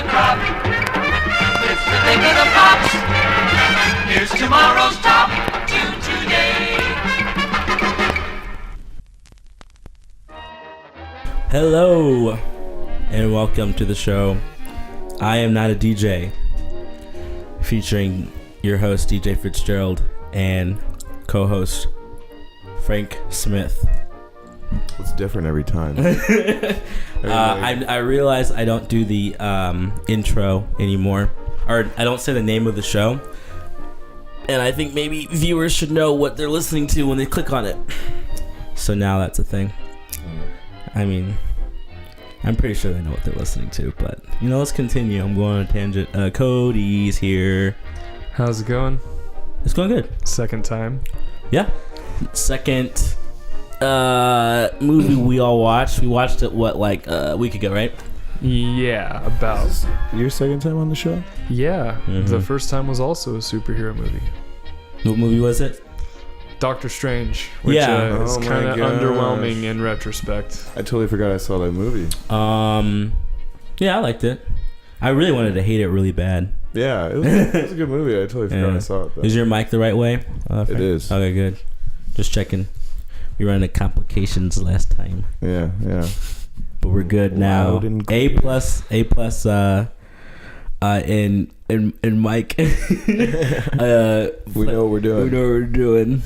the crop. It's the thing of the pops. Here's tomorrow's top tune today. Hello, and welcome to the show. I am not a DJ, featuring your host DJ Fitzgerald and co-host Frank Smith. It's different every time. I realize I don't do the intro anymore, or I don't say the name of the show, and I think maybe viewers should know what they're listening to when they click on it. So now that's a thing. I mean, I'm pretty sure they know what they're listening to, but let's continue. I'm going on a tangent. Cody's here. How's it going? It's going good. Second time. Yeah. Second movie we all watched. We watched it a week ago, right? Yeah, about. Is this your second time on the show? Yeah, Mm-hmm. The first time was also a superhero movie. What movie was it? Doctor Strange, which Yeah. is Oh my kind of gosh. underwhelming in retrospect. I totally forgot I saw that movie. Yeah, I liked it. I really wanted to hate it really bad. Yeah, it was a good movie. I totally forgot I saw it. Though. Is your mic the right way? Frank? It is. Okay, good. Just checking. We ran into complications last time, Yeah. but we're good now. Loud and A clear. plus. In Mike. We know what we're doing. We know what we're doing.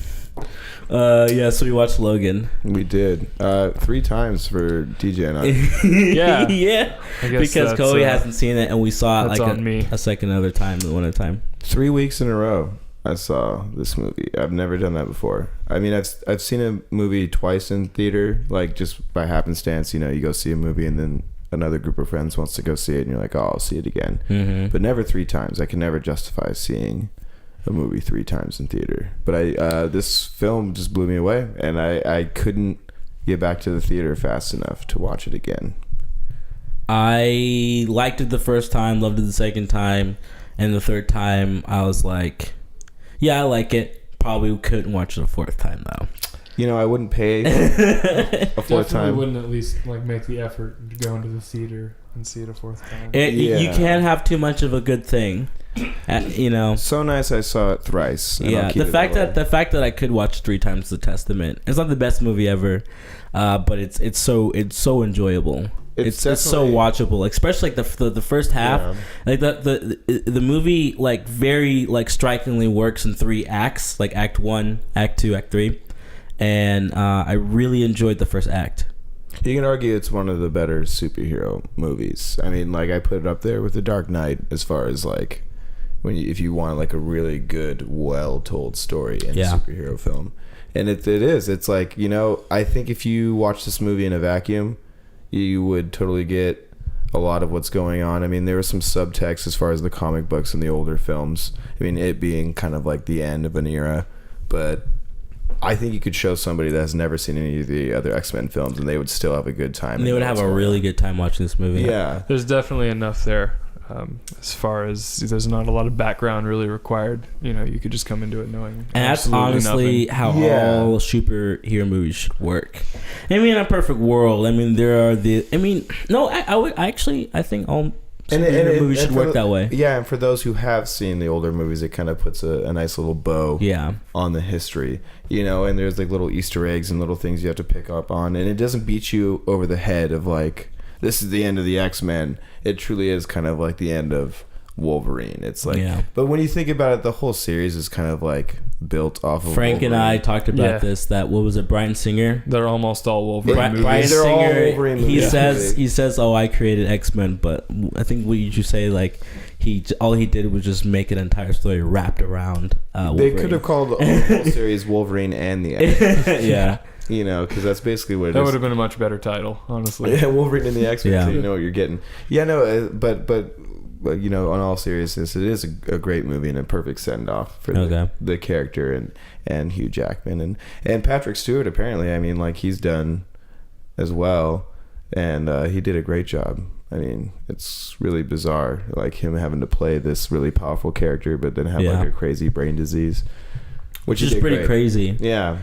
Yeah, so we watched Logan. We did 3 times for DJ and I. Yeah. Yeah. I guess Because that's, Cody hasn't seen it, and we saw it that's like on me. a second other time, one at a time. 3 weeks in a row, I saw this movie. I've never done that before. I mean, I've seen a movie twice in theater, like just by happenstance. You go see a movie and then another group of friends wants to go see it, and you're like, oh, I'll see it again. Mm-hmm. But never 3 times. I can never justify seeing a movie 3 times in theater. But this film just blew me away, and I couldn't get back to the theater fast enough to watch it again. I liked it the first time, loved it the second time, and the third time I was like, yeah, I like it. Probably couldn't watch it a fourth time though. I wouldn't pay a fourth time. Wouldn't at least make the effort to go into the theater and see it a fourth time. You can't have too much of a good thing, So nice I saw it thrice. And Yeah, I'll keep the it fact that way. that I could watch 3 times is a testament. It's not the best movie ever, but it's so enjoyable. It's so definitely- watchable, especially like the first half. Yeah. Like the movie very strikingly works in 3 acts, like Act 1, Act 2, Act 3, and I really enjoyed the first act. You can argue it's one of the better superhero movies. I mean, I put it up there with The Dark Knight as far as if you want a really good, well-told story in a superhero film. And it is. It's I think if you watch this movie in a vacuum, you would totally get a lot of what's going on. I mean, there was some subtext as far as the comic books and the older films. I mean, it being kind of like the end of an era, but I think you could show somebody that has never seen any of the other X-Men films and they would still have a good time. And they would have a really good time watching this movie. Yeah. There's definitely enough there. As far as there's not a lot of background really required. You could just come into it knowing. And that's honestly how all superhero movies should work. I mean, in a perfect world, I think all superhero movies should work that way. Yeah, and for those who have seen the older movies, it kind of puts a nice little bow on the history. And there's little Easter eggs and little things you have to pick up on, and it doesn't beat you over the head of this is the end of the X-Men. It truly is kind of like the end of Wolverine. It's but when you think about it, the whole series is kind of built off of Frank Wolverine. and I talked about this. That what was it? Bryan Singer. They're almost all Wolverine movies. Bryan They're all Singer. Wolverine He movies. says, "Oh, I created X-Men," but I think what you say all he did was just make an entire story wrapped around. Wolverine. They could have called the whole series Wolverine and the X-Men. Yeah. Because that's basically what it is. That would have been a much better title, honestly. Yeah, Wolverine and the X-Men. Yeah. So you know what you're getting. Yeah, no, but on all seriousness, it is a great movie and a perfect send off for the character and Hugh Jackman and Patrick Stewart. Apparently, I mean, he's done as well, and he did a great job. I mean, it's really bizarre, him having to play this really powerful character, but then have a crazy brain disease. Which is pretty crazy. Yeah.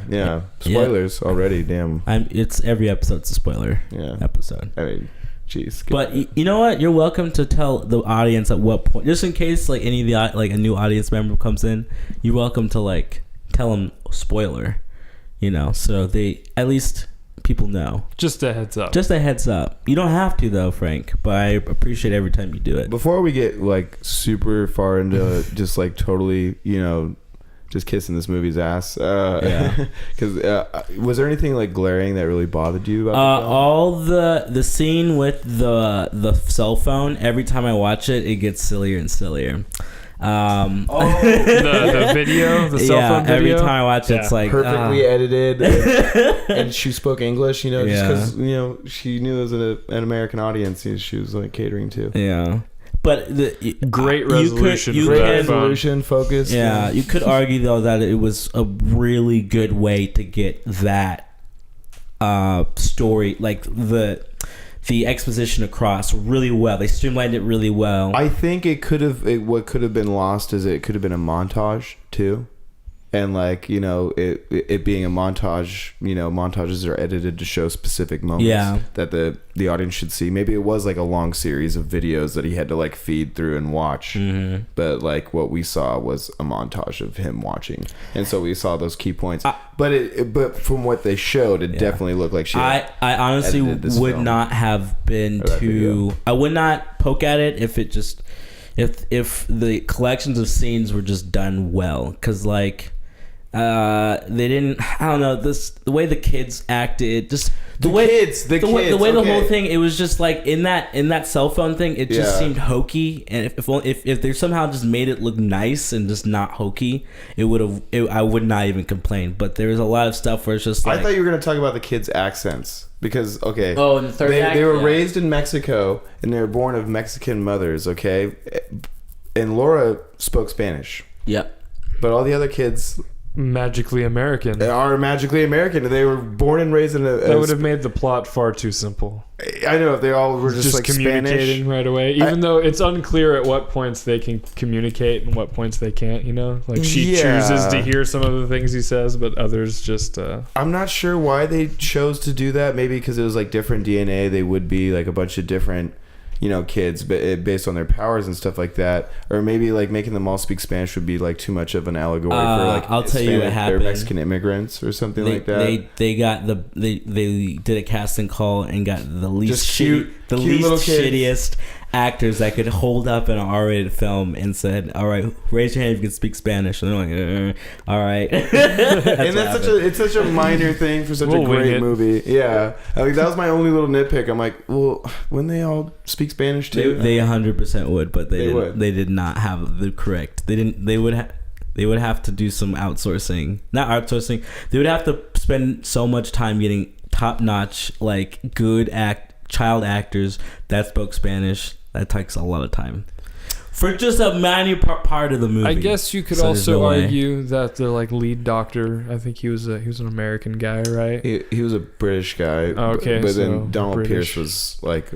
Spoilers already. Damn. It's every episode's a spoiler episode. I mean, Jeez. But you know what? You're welcome to tell the audience at what point, just in case like any of the like a new audience member comes in. You're welcome to like tell them spoiler, so they at least people know. Just a heads up. Just a heads up. You don't have to though, Frank. But I appreciate every time you do it. Before we get like super far into just like totally, just kissing this movie's ass. Because was there anything like glaring that really bothered you about the film? All the scene with the cell phone. Every time I watch it, it gets sillier and sillier. The video, the cell phone video. Every time I watch it, it's like perfectly edited, and she spoke English. Just because she knew it was an American audience. She was like catering to. Yeah. But great resolution. Focus. Yeah, you could argue though that it was a really good way to get that story, like the exposition across really well. They streamlined it really well. I think what could have been lost is it could have been a montage too. And like, it being a montage, montages are edited to show specific moments that the audience should see. Maybe it was like a long series of videos that he had to like feed through and watch. Mm-hmm. But like what we saw was a montage of him watching. And so we saw those key points. But from what they showed, it definitely looked like she I honestly would not have been too... I would not poke at it if it just... If the collections of scenes were just done well. Because like... they didn't. I don't know. The way the kids acted, just the way the whole thing. It was just like in that cell phone thing. It just seemed hokey. And if they somehow just made it look nice and just not hokey, it would have. I would not even complain. But there was a lot of stuff where it's just like. I thought you were going to talk about the kids' accents because in the third act, they were raised in Mexico and they were born of Mexican mothers. Okay, and Laura spoke Spanish. Yep. But all the other kids. Magically American. They are magically American. They were born and raised in that would have made the plot far too simple. I know they all were just like communicating Spanish. Right away. Even though it's unclear at what points they can communicate and what points they can't. Like she chooses to hear some of the things he says, but others just. I'm not sure why they chose to do that. Maybe because it was like different DNA. They would be like a bunch of different. Kids, but based on their powers and stuff like that, or maybe like making them all speak Spanish would be like too much of an allegory for like I'll tell you what happened. They're Mexican immigrants or something like that. They did a casting call and got the least shittiest actors that could hold up an R-rated film and said, "All right, raise your hand if you can speak Spanish." And they're like, "All right." And it's such a minor thing for such a great movie. Yeah, I mean that was my only little nitpick. I'm like, well, wouldn't they all speak Spanish too? They 100% would, but they did not have the correct. They would have to do some outsourcing. Not outsourcing. They would have to spend so much time getting top-notch, like good child actors that spoke Spanish. That takes a lot of time for just a minor part of the movie. I guess you could also argue that the like lead doctor. I think he was an American guy, right? He was a British guy. Oh, okay, but then Donald Pierce was like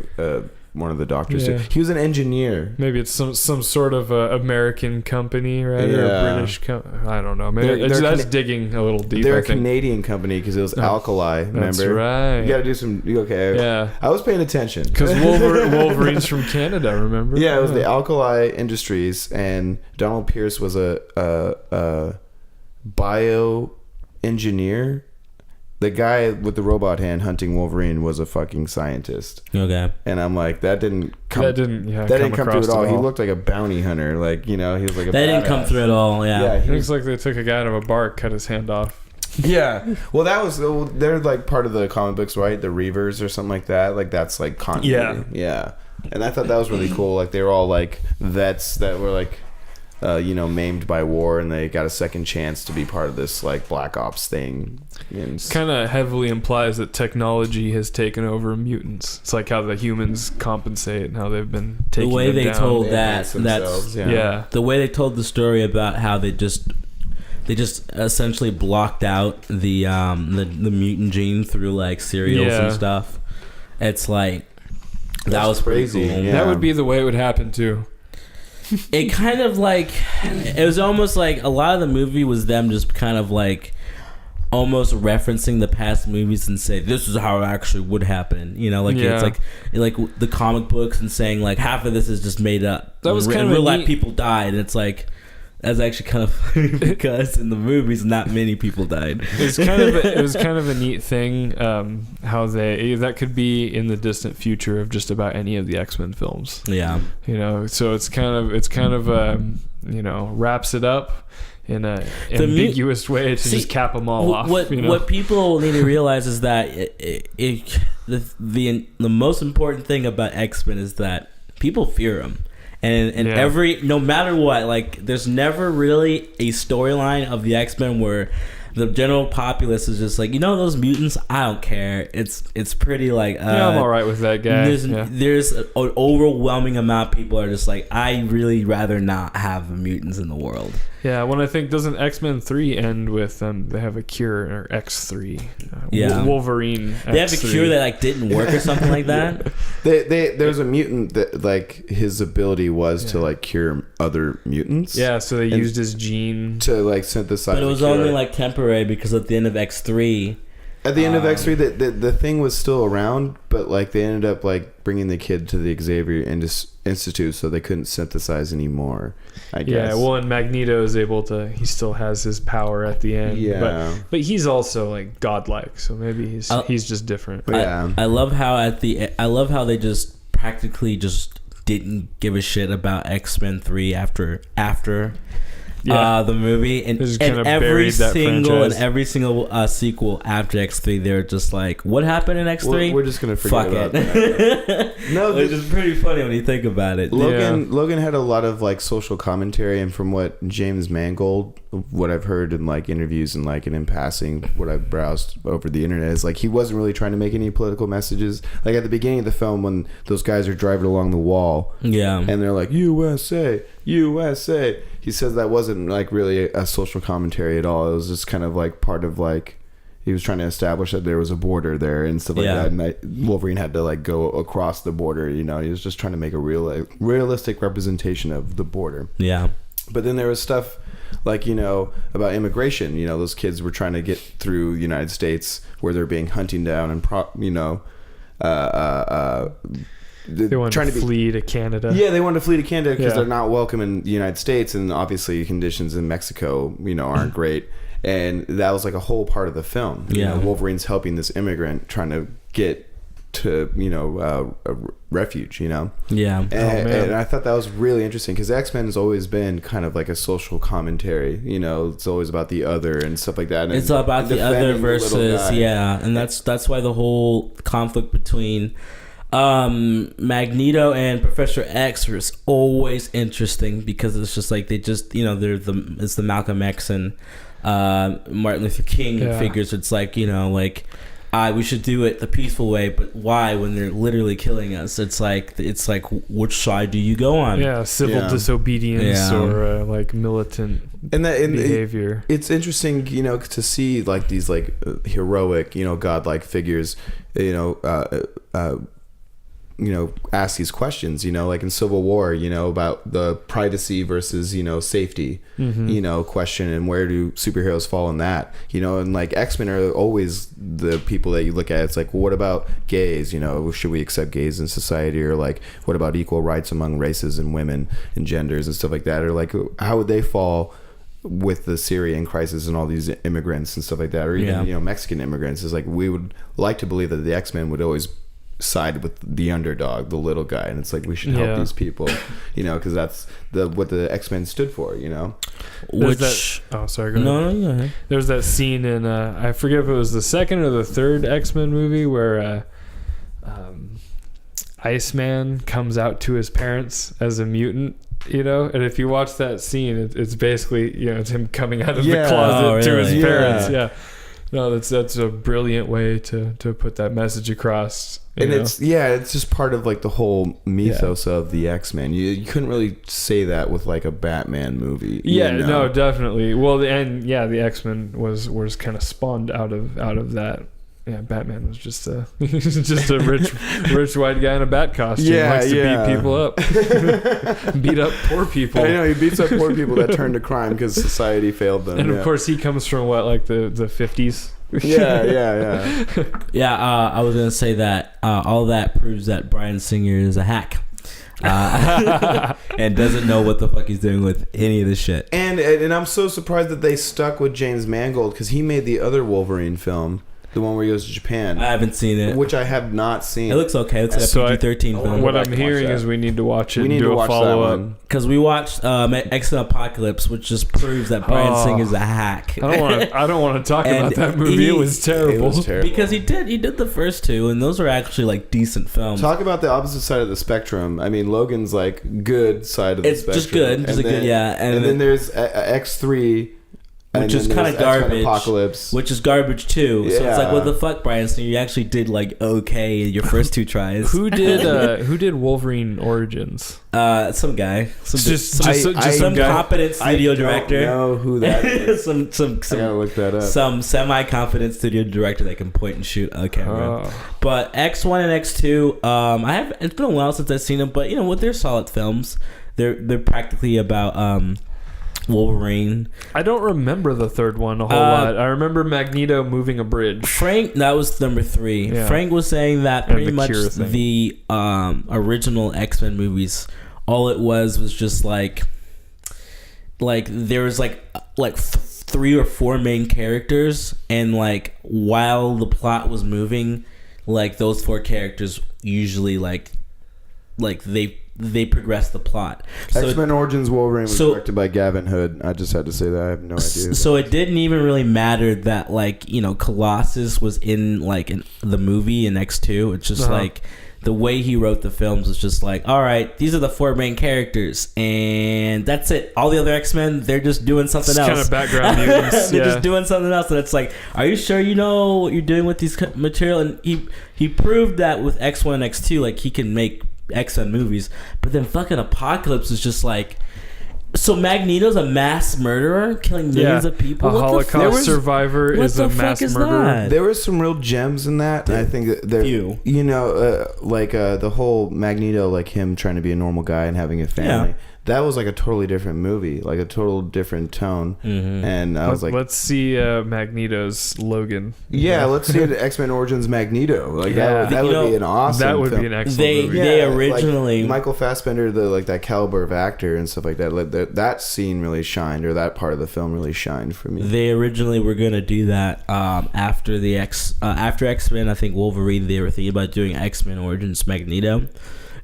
one of the doctors too. He was an engineer. Maybe it's some sort of American company, right? Yeah. Or a British I don't know. Maybe that's digging a little deep. They're a Canadian company because it was Alkali. Remember? That's right. You got to do some. Okay. Yeah. I was paying attention because Wolverine's from Canada. Remember? Yeah, it was the Alkali Industries, and Donald Pierce was a bio engineer. The guy with the robot hand hunting Wolverine was a fucking scientist. Okay. And I'm like, that didn't come through at all. He looked like a bounty hunter. Like, he was like a That didn't come through at all, yeah. It looks like they took a guy out of a bar, cut his hand off. Yeah. Well, they're like part of the comic books, right? The Reavers or something like that. Like, that's like continuity. Yeah. And I thought that was really cool. Like, they were all like vets that were like, maimed by war, and they got a second chance to be part of this like Black Ops thing. Kind of heavily implies that technology has taken over mutants. It's like how the humans compensate and how they've been taking the way them they down. told that's the way they told the story about how they just essentially blocked out the mutant gene through like cereals and stuff. It's like that was crazy. Cool. Yeah. That would be the way it would happen too. It kind of like it was almost like a lot of the movie was them just kind of like almost referencing the past movies and say this is how it actually would happen. You know, like it's like the comic books and saying like half of this is just made up. That was in kind of real life. People died, and it's like. That's actually kind of funny because in the movies, not many people died. It was kind of a neat thing how that could be in the distant future of just about any of the X-Men films. Yeah, you know, so it's kind of you know, wraps it up in a ambiguous way to just cap them all off. What people need to realize is that the most important thing about X-Men is that people fear them. And no matter what, like there's never really a storyline of the X-Men where the general populace is just like, you know, those mutants, I don't care. It's pretty like I'm all right with that guy. There's an overwhelming amount of people are just like, I really rather not have mutants in the world. Yeah, when I think doesn't X-Men 3 end with they have a cure, or X3, Wolverine. They have a cure that like didn't work or something like that. There's a mutant that like his ability was to like cure other mutants. Yeah, so they used his gene to like synthesize. But it was only like temporary because at the end of X3. At the end of X3, the thing was still around, but like they ended up like bringing the kid to the Xavier Institute, so they couldn't synthesize anymore. I guess. Yeah, well, and Magneto is able to. He still has his power at the end. Yeah, but he's also like godlike, so maybe he's just different. Yeah, I love how they just practically just didn't give a shit about X-Men 3 after. The movie and every single sequel after X3, they're just like, what happened in X3? We're just gonna forget about that. No, it's just pretty funny when you think about it. Logan had a lot of like social commentary, and from what James Mangold, what I've heard in like interviews and like in passing, what I've browsed over the internet, is like he wasn't really trying to make any political messages. Like at the beginning of the film, when those guys are driving along the wall, and they're like USA, USA. He says that wasn't like really a social commentary at all. It was just kind of like part of like he was trying to establish that there was a border there and stuff like that. And Wolverine had to like go across the border. You know, he was just trying to make a realistic representation of the border. Yeah. But then there was stuff like, you know, about immigration. You know, those kids were trying to get through the United States where they're being hunted down and they wanted to flee to Canada. Yeah, they wanted to flee to Canada because they're not welcome in the United States, and obviously conditions in Mexico, you know, aren't great. And that was like a whole part of the film. You know, Wolverine's helping this immigrant trying to get to, you know, a refuge, you know. Yeah. And I thought that was really interesting because X-Men has always been kind of like a social commentary. You know, it's always about the other and stuff like that. And it's all about the other versus and that's why the whole conflict between Magneto and Professor X was always interesting because it's just like they just, you know, it's the Malcolm X and Martin Luther King figures. It's like, you know, like we should do it the peaceful way, but why when they're literally killing us? It's like which side do you go on? Yeah, civil disobedience or like militant behavior. It's interesting, you know, to see like these like heroic, you know, godlike figures, you know, ask these questions, you know, like in Civil War, you know, about the privacy versus, you know, safety, you know, question, and where do superheroes fall in that, you know, and like X-Men are always the people that you look at. It's like, well, what about gays? You know, should we accept gays in society? Or like, what about equal rights among races and women and genders and stuff like that? Or like, how would they fall with the Syrian crisis and all these immigrants and stuff like that? Or even, you know, Mexican immigrants? Is like, we would like to believe that the X-Men would always side with the underdog, the little guy, and it's like we should help these people, you know, because that's what the X-Men stood for, you know. Go ahead. No, there's that scene in I forget if it was the second or the third X-Men movie where Iceman comes out to his parents as a mutant, you know, and if you watch that scene, it's basically, you know, it's him coming out of the closet to his parents. No, that's a brilliant way to put that message across. And it's just part of like the whole mythos of the X-Men. You couldn't really say that with like a Batman movie. Yeah, you know? No, definitely. Well, the X-Men was kind of spawned out of that. Yeah, Batman was just a rich white guy in a bat costume. Yeah, likes to beat people up, beat up poor people. I know he beats up poor people that turn to crime because society failed them. And of course, he comes from like the 50s. Yeah. I was gonna say that all that proves that Bryan Singer is a hack. And doesn't know what the fuck he's doing with any of this shit. And I'm so surprised that they stuck with James Mangold because he made the other Wolverine film, the one where he goes to Japan. I haven't seen it, which I have not seen. It looks okay. It's like a PG-13 film. What I'm hearing is we need to watch it. We need and do to a watch follow that up. one because we watched X-Men Apocalypse, which just proves that Bryan Singer's a hack. I don't want to talk about that movie. It was terrible. Because he did the first two, and those are actually like decent films. Talk about the opposite side of the spectrum. I mean, Logan's like good side of the spectrum. It's just good. Just good, yeah. And then there's X3. Which is kind of garbage. Apocalypse. Which is garbage too. Yeah. So it's like, what the fuck, Bryan Singer? You actually did like okay your first two tries. Who did Wolverine Origins? Some guy. Some guy. competent studio director. I don't know who that is. some I gotta look that up. Some semi-confident studio director that can point and shoot a camera. But X1 and X2, it's been a while since I've seen them, but you know what? They're solid films. They're practically about Wolverine. I don't remember the third one a whole lot. I remember Magneto moving a bridge. Frank, that was number 3. Yeah. Frank was saying that pretty much the original X-Men movies, all it was just like there was like 3 or 4 main characters, and like while the plot was moving, like those 4 characters usually like they progress the plot. So X-Men Origins Wolverine was directed by Gavin Hood. I just had to say that. I have no idea. So it didn't even really matter that like, you know, Colossus was in the movie in X2. It's just like the way he wrote the films was just like, all right, these are the 4 main characters, and that's it. All the other X-Men, they're just doing something else. Kind of background mutants. They're just doing something else, and it's like, are you sure you know what you're doing with these material? And he proved that with X1 and X2, like he can make X-Men movies. But then fucking Apocalypse is just like, so Magneto's a mass murderer killing millions of people. A Holocaust survivor is a mass murderer. There was some real gems in that. I think that there, you know, the whole Magneto, like him trying to be a normal guy and having a family. Yeah. That was like a totally different movie, like a total different tone. Mm-hmm. And I was like, let's see Magneto's Logan. Yeah, let's see X-Men Origins Magneto. Like that would be an awesome. That would be an excellent movie. They originally like Michael Fassbender, that caliber of actor and stuff like that. Like that scene really shined, or that part of the film really shined for me. They originally were gonna do that after after X-Men. I think Wolverine. They were thinking about doing X-Men Origins Magneto.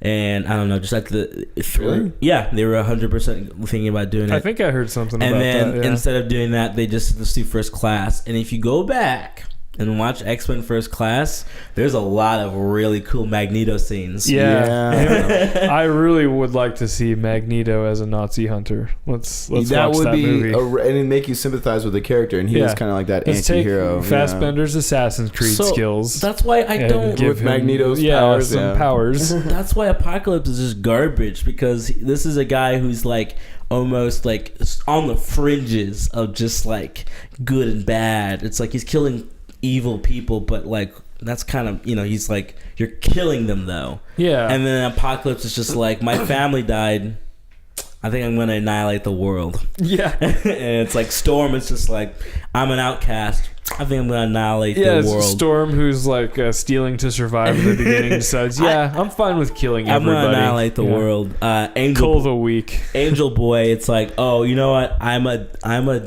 And I don't know, just like really? Yeah, they were 100% thinking about doing it. I think I heard something about that. And then yeah. instead of doing that, they just do First Class. And if you go back and watch X-Men First Class, there's a lot of really cool Magneto scenes. Yeah. I really would like to see Magneto as a Nazi hunter. Let's watch that movie. And it'd make you sympathize with the character, and he is kind of like that anti-hero. Fassbender's Assassin's Creed skills. That's why I don't give him Magneto's powers. Some powers. That's why Apocalypse is just garbage, because this is a guy who's like almost like on the fringes of just like good and bad. It's like he's killing evil people, but like that's kind of, you know, he's like, you're killing them though. Yeah. And then Apocalypse is just like, my family died, I think I'm gonna annihilate the world. Yeah. And it's like Storm is just like, I'm an outcast, I think I'm gonna annihilate the world. Storm, who's like stealing to survive at the beginning, decides, I'm fine with killing everybody. I'm gonna annihilate the world. Kill the weak. Angel Boy, it's like, oh, you know what? I'm a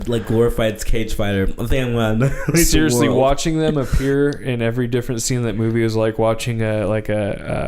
like glorified cage fighter. I think I'm gonna annihilate seriously the world. Watching them appear in every different scene in that movie was like watching a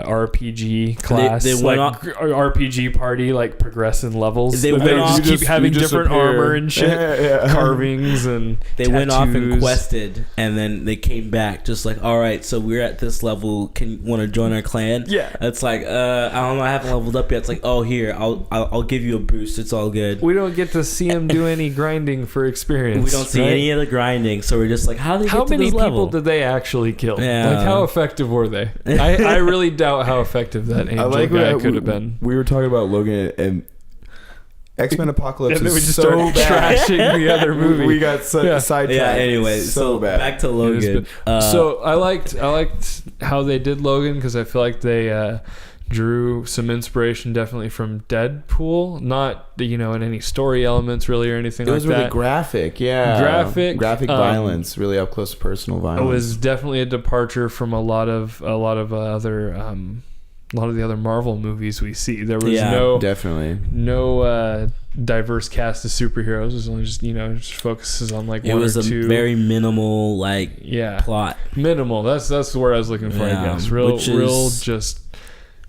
RPG class. They went like RPG party, like progress in levels. They went off, keep having different armor and shit, carvings and they tattoos. Went off and quested, and then they came back just like, all right, so we're at this level, can you want to join our clan? Yeah. It's like, I don't know, I haven't leveled up yet. It's like, oh, here, I'll give you a boost, it's all good. We don't get to see him do any grinding for experience. We don't see any of the grinding, so we're just like, how get to this level? How many people did they actually kill? Yeah. Like, how effective were they? I really doubt how effective that Angel guy could have been. We were talking about Logan, and X-Men Apocalypse and then we is just so started bad. trashing the other movie. We got sidetracked. Yeah. Anyway, so bad. back to Logan. So I liked how they did Logan because I feel like they drew some inspiration definitely from Deadpool. Not in any story elements really or anything like that. It was really graphic, yeah. Graphic violence, really up close personal violence. It was definitely a departure from a lot of the other Marvel movies we see. There was no diverse cast of superheroes. It was only just focuses on like one or two. It was a very minimal plot. Minimal. That's the word I was looking for. I guess real just.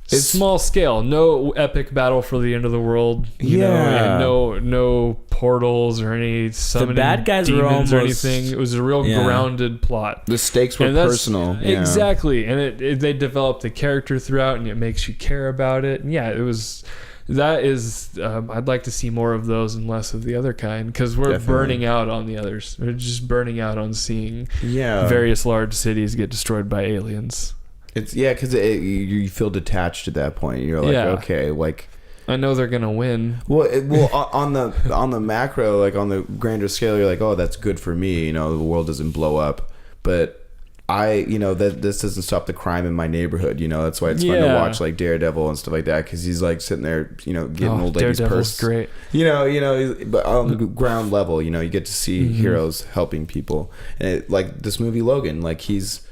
It's small scale. No epic battle for the end of the world. You know, and no portals or any summoning the bad guys demons were or anything. It was a real grounded plot. The stakes were personal. Exactly. And they developed the character throughout, and it makes you care about it. And it was. That is, I'd like to see more of those and less of the other kind, because we're burning out on the others. We're just burning out on seeing various large cities get destroyed by aliens. It's because you feel detached at that point. You're like, okay, like I know they're gonna win. Well, on the macro, like on the grander scale, you're like, oh, that's good for me. The world doesn't blow up, but that this doesn't stop the crime in my neighborhood. That's why it's fun to watch like Daredevil and stuff like that, because he's like sitting there, getting old lady's purse. Great. But on the ground level, you get to see heroes helping people, and like this movie Logan, like he's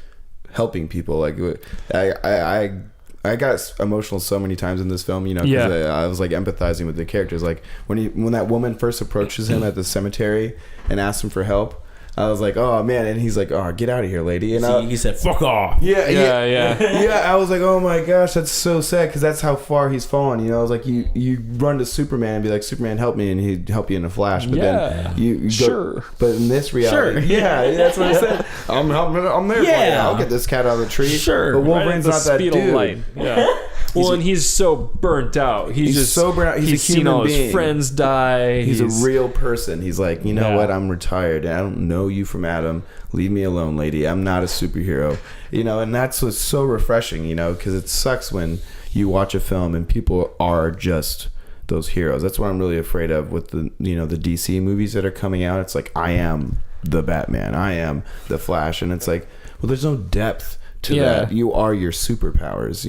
helping people. Like I got emotional so many times in this film, because I was like empathizing with the characters. Like when that woman first approaches him at the cemetery and asks him for help, I was like, oh man, and he's like, oh, get out of here, lady. And he said, fuck off. Yeah. I was like, oh my gosh, that's so sad, because that's how far he's fallen. I was like, you run to Superman and be like, Superman, help me, and he'd help you in a flash. But then you go, but in this reality, that's what I said. I'm there. Yeah, I'll get this cat out of the tree. Sure, but Wolverine's not that dude. Light. Yeah. Well, and he's so burnt out. He's so burnt out. He's a human seen all being. His friends die. He's a real person. He's like, you know what? I'm retired. I don't know you from Adam. Leave me alone, lady. I'm not a superhero. And that's what's so refreshing, because it sucks when you watch a film and people are just those heroes. That's what I'm really afraid of with the the DC movies that are coming out. It's like, I am the Batman. I am the Flash. And it's like, well, there's no depth to that. You are your superpowers.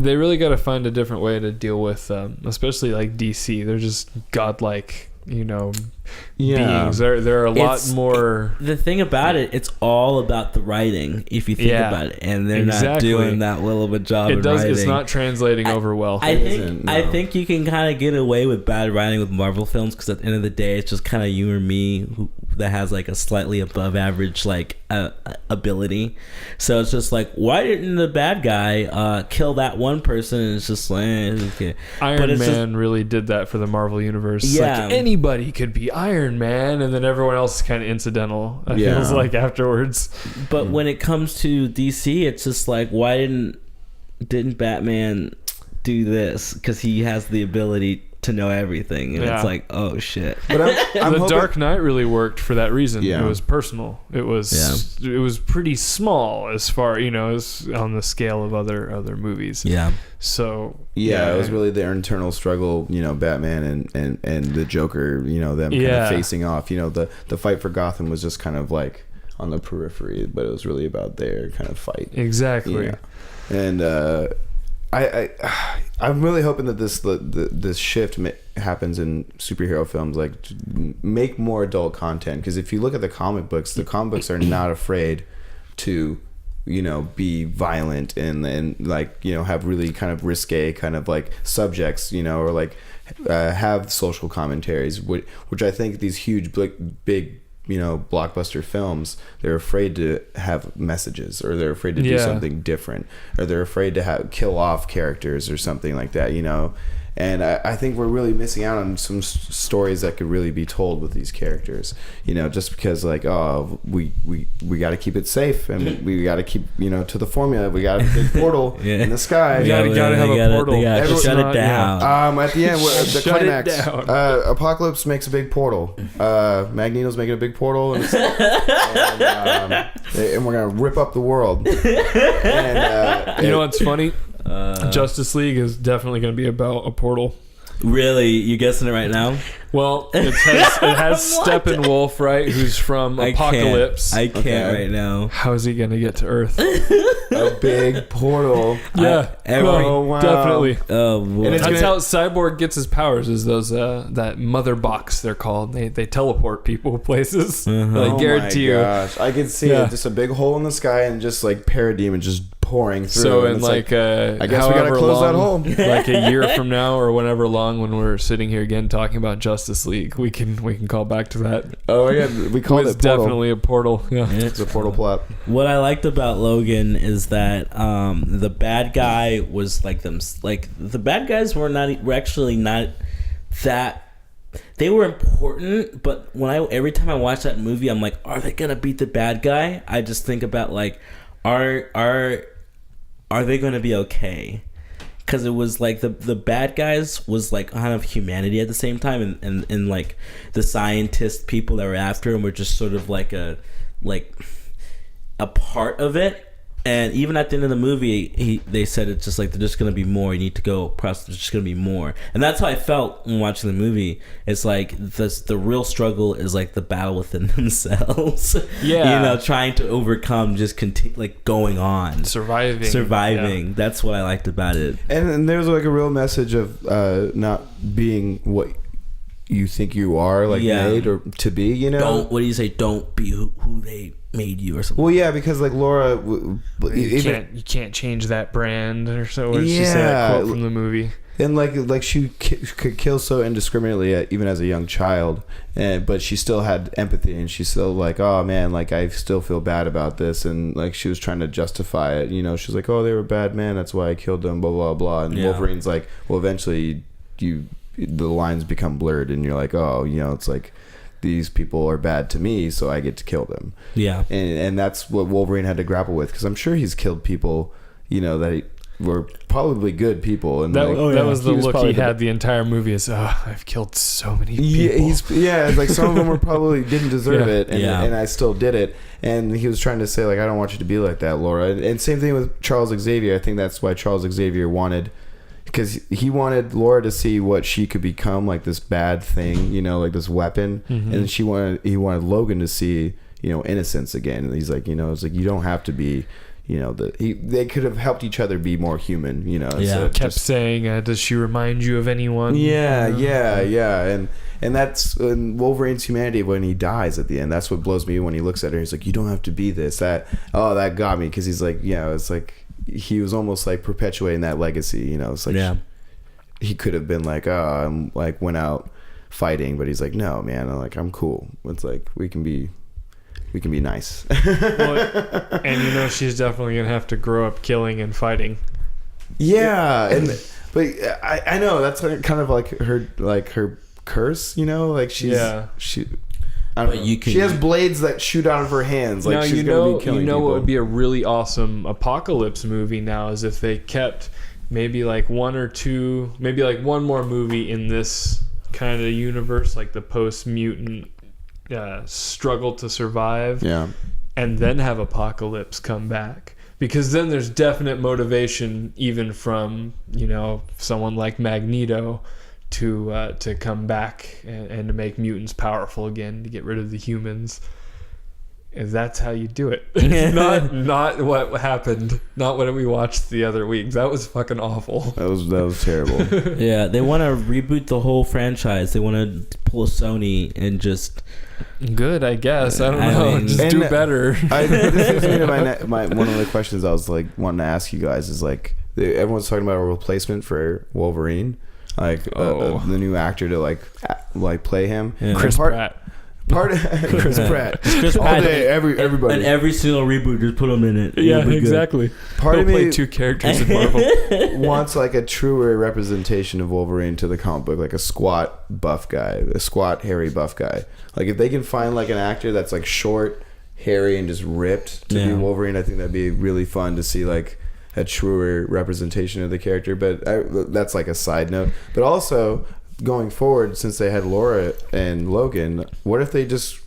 They really got to find a different way to deal with especially like DC. They're just godlike beings. They're a lot more. The thing about it's all about the writing, if you think about it, and they're not doing that well of a job. It's not translating over well. I think you can kind of get away with bad writing with Marvel films, because at the end of the day, it's just kind of you or me that has like a slightly above average ability. So it's just like, why didn't the bad guy kill that one person? And it's just like okay. Iron Man really did that for the Marvel universe. Like anybody could be Iron Man, and then everyone else is kind of incidental. It feels like afterwards. But when it comes to DC, it's just like, why didn't Batman do this? Because he has the ability to know everything, and it's like, oh shit. But the Dark Knight really worked for that reason. It was personal. It was pretty small as far as on the scale of other movies. So it was really their internal struggle, Batman and the Joker, them kind of facing off. The fight for Gotham was just kind of like on the periphery, but it was really about their kind of fight. Exactly. And I'm really hoping that this shift happens in superhero films, like to make more adult content. Because if you look at the comic books are not afraid to be violent and like have really kind of risque kind of like subjects, or like have social commentaries, which I think these huge big blockbuster films, they're afraid to have messages, or they're afraid to do something different, or they're afraid to kill off characters or something like that, And I think we're really missing out on some stories that could really be told with these characters, just because like, oh, we got to keep it safe, and we got to keep, to the formula. We got a big portal in the sky. You gotta have a portal. Shut it down. At the end, the climax, Apocalypse makes a big portal. Magneto's making a big portal, and we're gonna rip up the world. And you know what's funny? Justice League is definitely going to be about a portal. Really? You guessing it right now? Well, it has Steppenwolf, right? Who's from Apocalypse. I can't right now. How is he gonna get to Earth? A big portal. Yeah. Oh, wow. Definitely. Oh, boy. That's how Cyborg gets his powers. Is those that mother box they're called? They teleport people places. I guarantee you. Gosh, I can see it. Just a big hole in the sky and just like parademon just pouring through. So in I guess we gotta close that hole. Like a year from now or whenever long, when we're sitting here again talking about Justice League, we can call back to that. Oh yeah, we call it definitely a portal. Yeah, it's a portal plot. What I liked about Logan is that the bad guy was like them. Like the bad guys were actually not that. They were important, but every time I watch that movie, I'm like, are they gonna beat the bad guy? I just think about like, are they gonna be okay? Because it was like the bad guys was like kind of humanity at the same time, and like the scientist people that were after him were just sort of like a part of it. And even at the end of the movie, they said it's just like there's just gonna be more. You need to go across. There's just gonna be more, and that's how I felt when watching the movie. It's like the real struggle is like the battle within themselves. Yeah, trying to overcome, just going on, surviving. Yeah. That's what I liked about it. And there's like a real message of not being what you think you are, made or to be. You know, what do you say? Don't be who they made you or something. Well, yeah, because like Laura, you can't change that brand or so. Or she said that quote from the movie. And like she could kill so indiscriminately even as a young child, but she still had empathy, and she's still like, oh man, like I still feel bad about this, and like she was trying to justify it. You know, she's like, oh, they were bad man, that's why I killed them, blah blah blah. And Wolverine's like, well, eventually the lines become blurred, and you're like, oh, it's like, these people are bad to me, so I get to kill them. Yeah. And that's what Wolverine had to grapple with, because I'm sure he's killed people, that were probably good people. And that was the look he had the entire movie is, I've killed so many people. It's like some of them were probably didn't deserve it, and I still did it. And he was trying to say, like, I don't want you to be like that, Laura. And same thing with Charles Xavier. I think that's why Charles Xavier wanted... Because he wanted Laura to see what she could become, like this bad thing, like this weapon, and he wanted Logan to see, innocence again. And he's like, it's like you don't have to be, they could have helped each other be more human, So kept saying, does she remind you of anyone? Yeah, and that's in Wolverine's humanity when he dies at the end. That's what blows me when he looks at her. He's like, you don't have to be this. That got me, because he's like, it's like. He was almost like perpetuating that legacy, It's like he could have been like, I'm like went out fighting, but he's like, no, man, I'm cool. It's like we can be nice. Well, and she's definitely gonna have to grow up killing and fighting. Yeah, but I know that's kind of like her curse, like she. I don't know. She has blades that shoot out of her hands. Like, she's going to be killing people. What would be a really awesome apocalypse movie now is if they kept maybe like one more movie in this kind of universe, like the post-mutant struggle to survive. Yeah. And then have Apocalypse come back. Because then there's definite motivation even from, someone like Magneto to come back and to make mutants powerful again, to get rid of the humans. And that's how you do it. not what happened, not what we watched the other week. That was fucking awful. That was terrible. Yeah, they want to reboot the whole franchise. They want to pull a Sony and just... Good, I guess. I don't know. Just do better. This is one of the questions I was like wanting to ask you guys is like, everyone's talking about a replacement for Wolverine. Like the new actor to play him. Yeah. Chris Pratt. Chris Pratt. All day, everybody. And every single reboot, just put him in it. Yeah, exactly. Part of me play two characters in Marvel. Wants like a truer representation of Wolverine to the comic book, like a squat buff guy, a squat hairy buff guy. Like if they can find like an actor that's like short, hairy, and just ripped to be Wolverine, I think that'd be really fun to see like a truer representation of the character. But that's like a side note. But also, going forward, since they had Laura and Logan, what if they just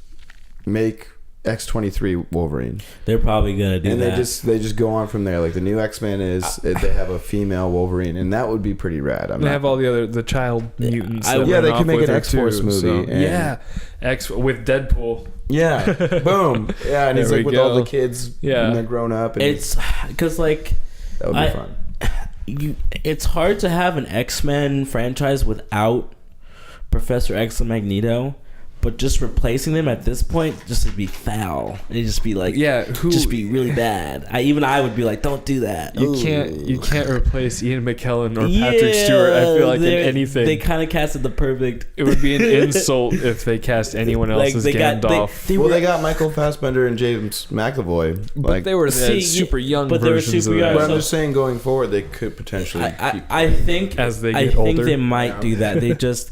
make X-23 Wolverine. They're probably gonna do and that. they just go on from there. Like the new X-Men they have a female Wolverine, and that would be pretty rad. They have all the child mutants. They could make an X-Force movie. So, X with Deadpool. Yeah, boom. Yeah, and he's like with all the kids. Yeah, and they're grown up. And it's because like that would be fun. It's hard to have an X-Men franchise without Professor X and Magneto, but just replacing them at this point just would be foul. It'd just be like, just be really bad. I would be like, don't do that. You can't replace Ian McKellen or Patrick Stewart. I feel like in anything. They kind of casted the perfect. It would be an insult if they cast anyone else as Gandalf. They got Michael Fassbender and James McAvoy. But they were super young versions of that. But I'm just saying, going forward, they could potentially. I think as they get older, they might do that. They just.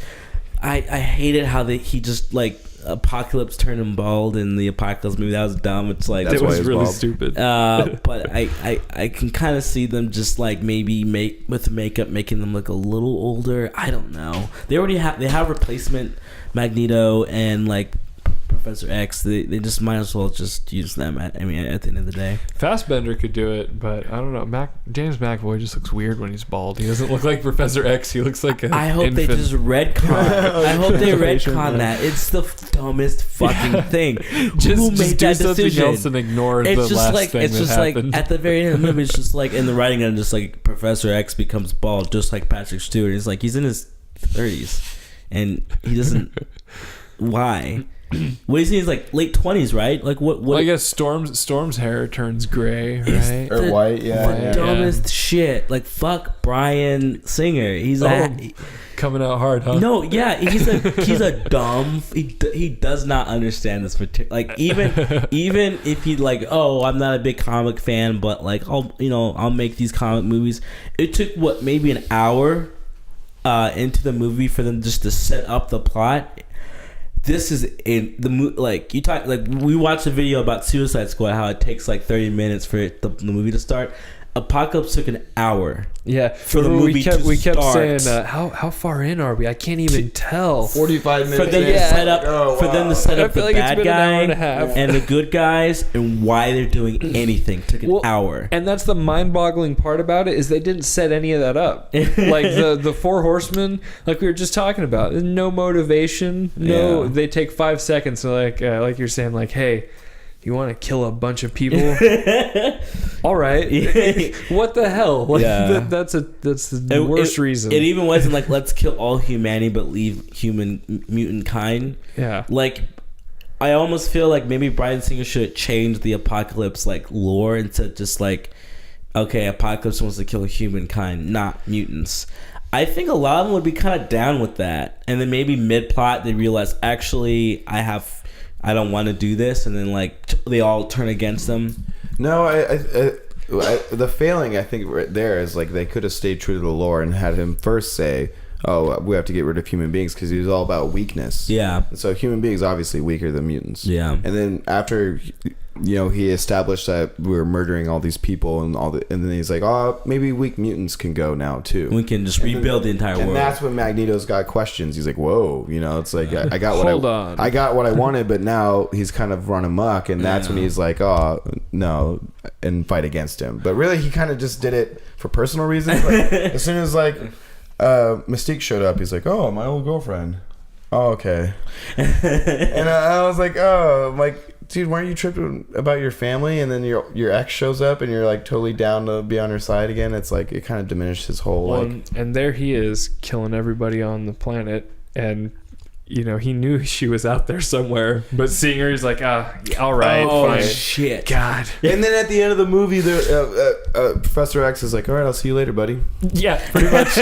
I hated how he just like Apocalypse turned him bald in the Apocalypse movie. That was dumb. It's like it was really stupid. But I can kind of see them just like maybe with makeup making them look a little older. I don't know. They have replacement Magneto and like Professor X. They just might as well just use them. At the end of the day, Fassbender could do it, but I don't know. James McAvoy just looks weird when he's bald. He doesn't look like Professor X. He looks like I hope infant. they just retcon. I hope they retcon that. It's the dumbest fucking thing. Who made that decision? Else and ignore the last thing it's just happened. like at the very end of the movie, it's just like in the writing, and just like Professor X becomes bald, just like Patrick Stewart. It's like he's in his 30s, and he doesn't. Why? What is he? He's like late 20s, right? Like what? Well, I guess Storm's hair turns gray, right? Or white, yeah. Dumbest shit. Like fuck Bryan Singer. He's coming out hard, huh? No, yeah, he's a dumb. He does not understand this particular. Like even if he like, oh, I'm not a big comic fan, but like I'll make these comic movies. It took maybe an hour into the movie for them just to set up the plot. This is in the we watched a video about Suicide Squad, how it takes like 30 minutes for the movie to start. Apocalypse took an hour. Yeah, for the movie we kept start. saying how far in are we? I can't even tell. 45 minutes. For them to set up the like bad guy and the good guys and why they're doing anything took an hour. And that's the mind-boggling part about it is they didn't set any of that up. Like the Four Horsemen, like we were just talking about, no motivation. No, they take 5 seconds to like you're saying, like, hey, you want to kill a bunch of people? All right. What the hell? Like, that's the worst reason. It even wasn't like let's kill all humanity but leave mutant kind. Yeah. Like I almost feel like maybe Bryan Singer should change the Apocalypse like lore into just like, okay, Apocalypse wants to kill humankind, not mutants. I think a lot of them would be kind of down with that, and then maybe mid-plot they realize actually I don't want to do this, and then like they all turn against them. No, the failing I think right there is like they could have stayed true to the lore and had him first say, "Oh, we have to get rid of human beings," because he was all about weakness. Yeah. And so human beings obviously weaker than mutants. Yeah. And then after he established that we were murdering all these people and then he's like, oh, maybe weak mutants can go now too. We can just rebuild the entire world. And that's when Magneto's got questions. He's like, whoa, it's like I got what I got what I wanted, but now he's kind of run amok, and that's when he's like, oh no, and fight against him. But really, he kind of just did it for personal reasons. Like, as soon as like Mystique showed up, he's like, oh, my old girlfriend. Oh, okay. And I was like, oh, I'm like, dude, weren't you tripping about your family? And then your ex shows up and you're like totally down to be on her side again. It's like it kind of diminished his whole and there he is killing everybody on the planet, and he knew she was out there somewhere, but seeing her, he's like, all right, fine. Shit, God. And then at the end of the movie, Professor X is like, all right, I'll see you later, buddy. Yeah, pretty much.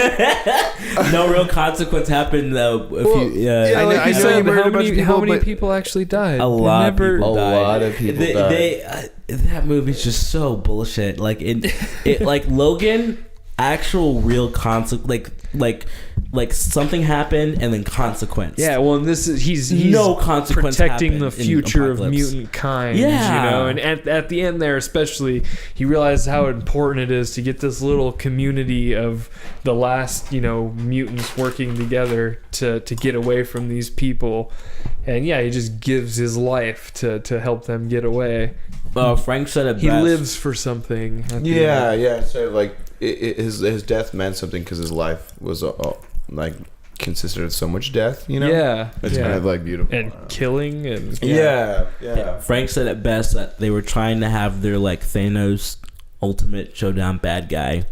No real consequence happened though. How many people actually died? A lot of people died. A lot of people died. That movie's just so bullshit. Like it like Logan, actual real consequence. Like something happened and then consequence. Yeah, well, and this is he's no consequence protecting the future of mutant kind. Yeah, and at the end there, especially, he realized how important it is to get this little community of the last mutants working together to get away from these people. And he just gives his life to help them get away. Frank said it best. He lives for something. So like his death meant something because his life was like consisted of so much death. It's kind of like beautiful and killing and Frank said it best that they were trying to have their like Thanos ultimate showdown bad guy.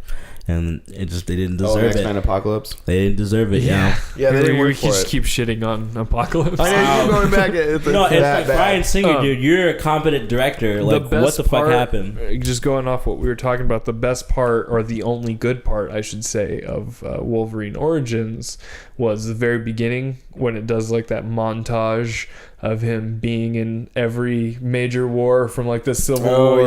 And they didn't deserve it. X-Men Apocalypse. They didn't deserve it. Yeah, they didn't work for just it. keep shitting on Apocalypse. I know you're going back. It's like Bryan Singer, dude. You're a competent director. Like, what the fuck happened? Just going off what we were talking about, the best part, or the only good part, I should say, of Wolverine Origins was the very beginning when it does like that montage of him being in every major war from like the Civil War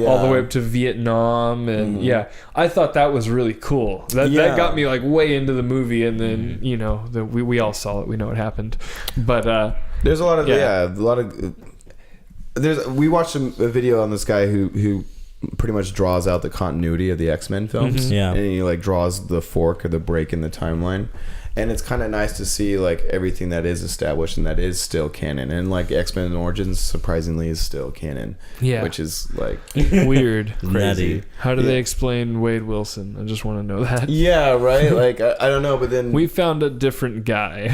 all the way up to Vietnam, and I thought that was really cool. That got me like way into the movie, and then we all saw it. We know what happened, but there's a lot of we watched a video on this guy who pretty much draws out the continuity of the X-Men films, and he like draws the fork or the break in the timeline. And it's kind of nice to see like everything that is established and that is still canon. And like X-Men Origins surprisingly is still canon. Yeah. Which is like weird. Crazy. How do they explain Wade Wilson? I just want to know that. Yeah, right? Like I don't know, but then we found a different guy.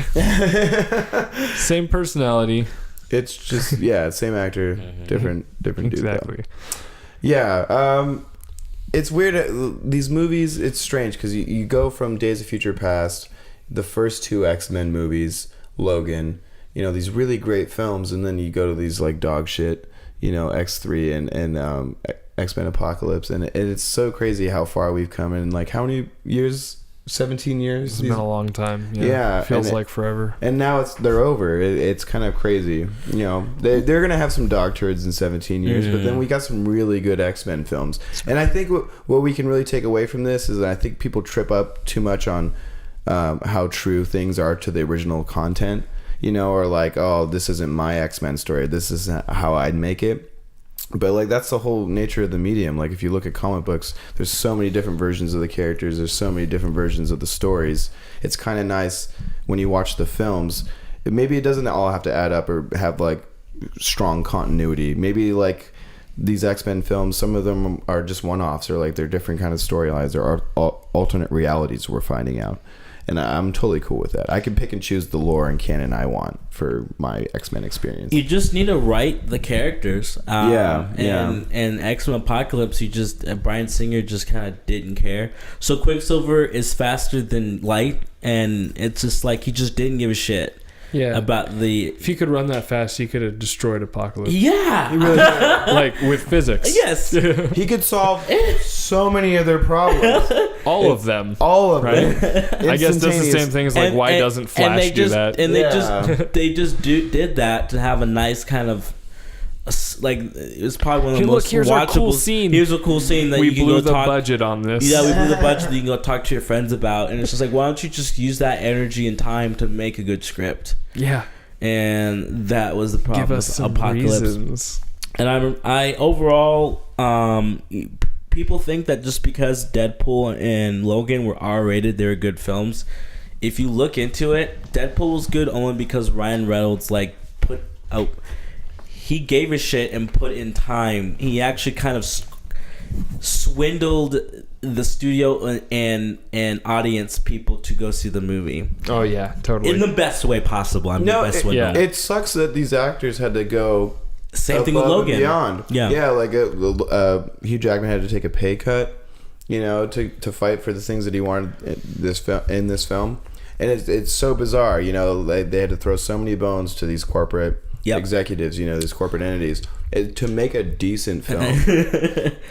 Same personality. It's just same actor, different dude. Exactly. Yeah. It's weird. These movies, it's strange because you go from Days of Future Past, the first two X-Men movies, Logan, these really great films, and then you go to these like dog shit, X3 and X-Men Apocalypse, and it's so crazy how far we've come in like how many years? 17 years? It's been a long time. Yeah. Feels like forever. And now they're over. It's kind of crazy. They're gonna have some dog turds in 17 years, but then we got some really good X-Men films. And I think what we can really take away from this is that I think people trip up too much on how true things are to the original content, or like, oh, this isn't my X-Men story, this isn't how I'd make it. But like that's the whole nature of the medium. Like if you look at comic books, there's so many different versions of the characters, there's so many different versions of the stories. It's kind of nice when you watch the films. Maybe it doesn't all have to add up or have like strong continuity. Maybe like these X-Men films, some of them are just one-offs, or like they're different kind of storylines. There are alternate realities we're finding out. And I'm totally cool with that. I can pick and choose the lore and canon I want for my X-Men experience. You just need to write the characters. And X-Men Apocalypse, Bryan Singer just kind of didn't care. So Quicksilver is faster than light, and it's just like he just didn't give a shit. Yeah, about the. If he could run that fast, he could have destroyed Apocalypse. Yeah, he really like with physics. Yes, he could solve so many of their problems. All of them. Right? I guess that's the same thing as like why doesn't Flash do that? And they just did that to have a nice kind of. Like it was probably one of the most watchable. Cool scene. Here's a cool scene that you can blew go the talk. Budget on this. Yeah, we blew the budget that you can go talk to your friends about, and it's just like, why don't you just use that energy and time to make a good script? Yeah, and that was the problem Give us with some Apocalypse. Reasons. And I overall, people think that just because Deadpool and Logan were R-rated, they were good films. If you look into it, Deadpool was good only because Ryan Reynolds put out. He gave a shit and put in time. He actually kind of swindled the studio and audience people to go see the movie. Oh yeah, totally. In the best way possible. It sucks that these actors had to go. Same thing with Logan. Beyond. Yeah. Like Hugh Jackman had to take a pay cut, to fight for the things that he wanted in this film, and it's so bizarre. They had to throw so many bones to these corporate. Executives, these corporate entities, to make a decent film.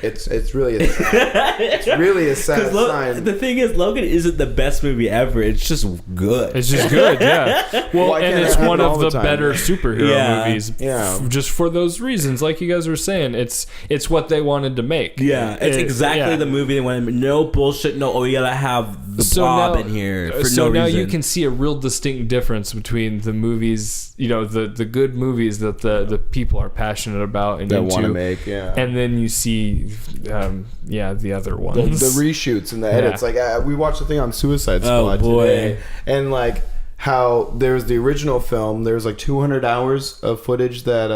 it's really a sad sign. The thing is, Logan isn't the best movie ever. It's just good. It's just good, yeah. Well, and it's one of the better superhero movies. Yeah. Just for those reasons, like you guys were saying, it's what they wanted to make. Yeah, it's exactly the movie they wanted to make. No bullshit. No, we gotta have the Bob in here for no reason. So now you can see a real distinct difference between the movies, the good movies that the people are passionate about and that want to make, and then you see, the other ones, the reshoots and the edits. Like we watched the thing on Suicide Squad today, and like how there was the original film. There was like 200 hours of footage that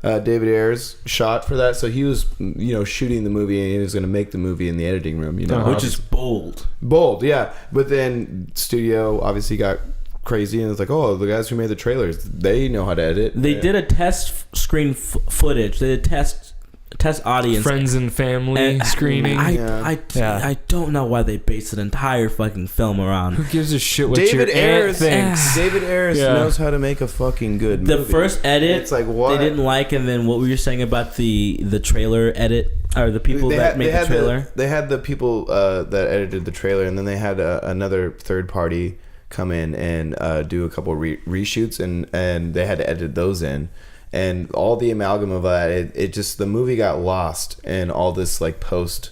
David Ayers shot for that. So he was, shooting the movie, and he was going to make the movie in the editing room, which is bold. Bold, yeah. But then studio obviously got crazy, and it's like, oh, the guys who made the trailers, they know how to edit. They did a test screen footage. They did test audience, friends and family screening. I don't know why they based an entire fucking film around. Who gives a shit what David your Ayers aunt thinks? David Ayers knows how to make a fucking good movie. The first edit, it's like, what they didn't like, and then what were you saying about the trailer edit, or the people that made the trailer? They had the people that edited the trailer, and then they had another third party come in and do a couple reshoots, and they had to edit those in. And all the amalgam of that, it just, the movie got lost in all this like post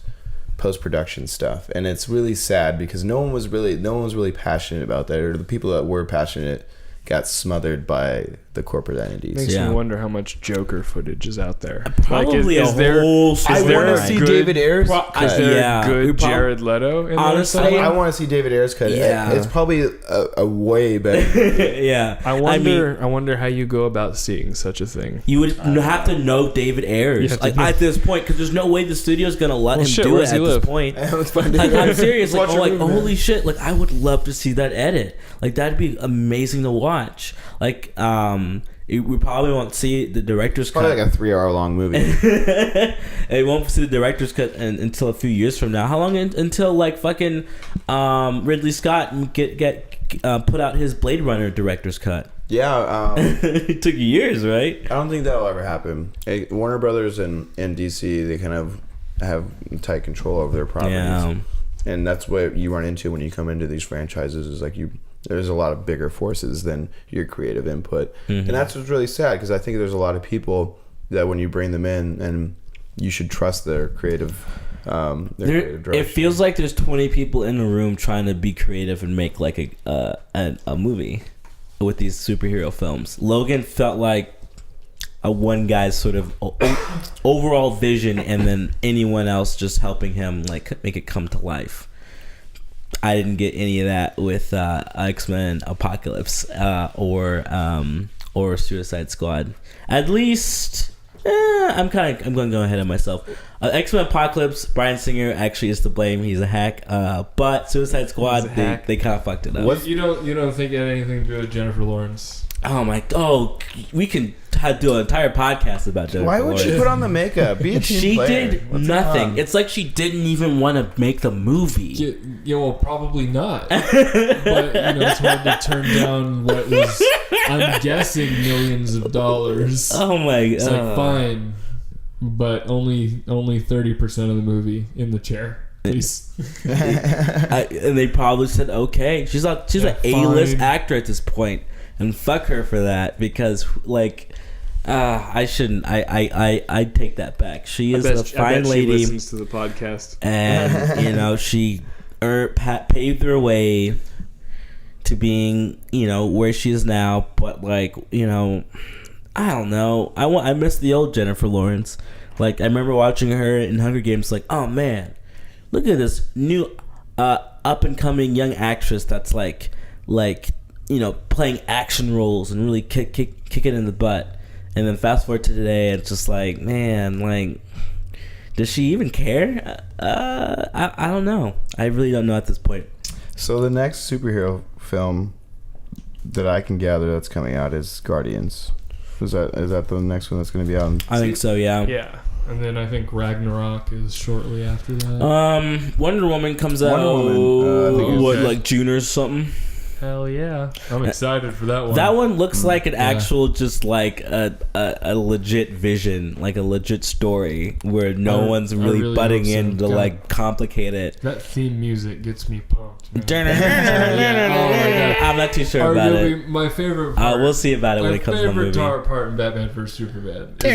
production stuff, and it's really sad because no one was really passionate about that, or the people that were passionate got smothered by the corporate entities. Makes me wonder how much Joker footage is out there. Probably is there I want to see David Ayers. Is there a good Jared Leto in honestly, there? I want to see David Ayers cut. Yeah. It's probably a way better. Yeah. I wonder how you go about seeing such a thing. You would have to know David Ayers at this point, because there's no way the studio's gonna let him do it at this point. I'm serious. Like, holy shit! Like, I would love to see that edit. Like, that'd be amazing to watch. Like, we probably won't see the director's cut. Probably like a 3-hour long movie. We won't see the director's cut until a few years from now. How long until like fucking Ridley Scott get put out his Blade Runner director's cut? Yeah, it took years, right? I don't think that'll ever happen. Warner Brothers and DC, they kind of have tight control over their properties, and that's what you run into when you come into these franchises. Is like there's a lot of bigger forces than your creative input, and that's what's really sad, because I think there's a lot of people that when you bring them in, and you should trust their creative. Creative direction. It feels like there's 20 people in a room trying to be creative and make like a movie with these superhero films. Logan felt like a one guy's sort of overall vision, and then anyone else just helping him like make it come to life. I didn't get any of that with X-Men Apocalypse or Suicide Squad. At least I'm going to go ahead of myself. X-Men Apocalypse, Bryan Singer actually is to blame. He's a hack. But Suicide Squad, they kind of fucked it up. You don't think it had anything to do with Jennifer Lawrence? We can do an entire podcast about Jennifer Why would Lawrence. she put on the makeup? Be a team She player. did What's nothing. It's like she didn't even want to make the movie. Yeah, well, probably not. But it's hard to turn down what was, I'm guessing, millions of dollars. Oh my god! It's like, fine, but only 30% of the movie in the chair, please. And they probably said okay. She's an A-list actor at this point, and fuck her for that, because like. I shouldn't. I take that back. She is a fine lady. She listens to the podcast, and she paved her way to being where she is now. But like I don't know. I miss the old Jennifer Lawrence. Like, I remember watching her in Hunger Games. Like, oh man, look at this new up and coming young actress that's like playing action roles and really kick it in the butt. And then fast forward to today, it's just like, man, like, does she even care? I don't know. I really don't know at this point. So the next superhero film that I can gather that's coming out is Guardians. Is that the next one that's going to be out? I think so, yeah. Yeah. And then I think Ragnarok is shortly after that. Wonder Woman comes out, like June or something? Hell yeah. I'm excited for that one. That one looks like an actual, just like a legit vision, like a legit story where no one's really butting in to like complicate it. That theme music gets me pumped. I'm not too sure about it. My favorite part. We'll see about it when it comes to the movie. My favorite part in Batman vs Superman is